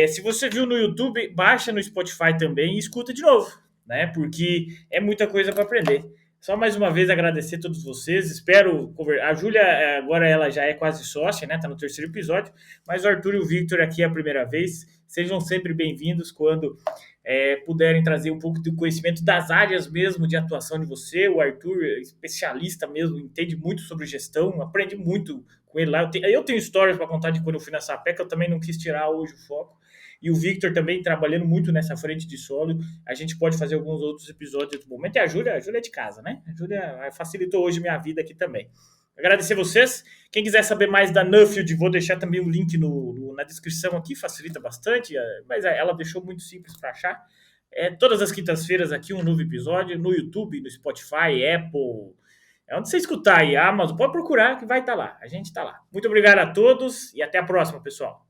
se você viu no YouTube, baixa no Spotify também e escuta de novo, né? Porque é muita coisa para aprender. Só mais uma vez agradecer a todos vocês. Espero. A Júlia, agora ela já é quase sócia, né? Tá no terceiro episódio. Mas o Arthur e o Victor aqui é a primeira vez. Sejam sempre bem-vindos quando puderem trazer um pouco do conhecimento das áreas mesmo de atuação de você. O Arthur é especialista mesmo, entende muito sobre gestão, aprende muito com ele lá. Eu tenho histórias para contar de quando eu fui na Sapé, que eu também não quis tirar hoje o foco. E o Victor também trabalhando muito nessa frente de solo. A gente pode fazer alguns outros episódios em outro momento. E a Júlia é de casa, né? A Júlia facilitou hoje minha vida aqui também. Agradecer vocês. Quem quiser saber mais da Nuffield, vou deixar também o link na descrição aqui, facilita bastante, mas ela deixou muito simples para achar. Todas as quintas-feiras aqui um novo episódio, no YouTube, no Spotify, Apple, onde você escutar aí, Amazon, pode procurar que vai estar lá. A gente está lá. Muito obrigado a todos e até a próxima, pessoal.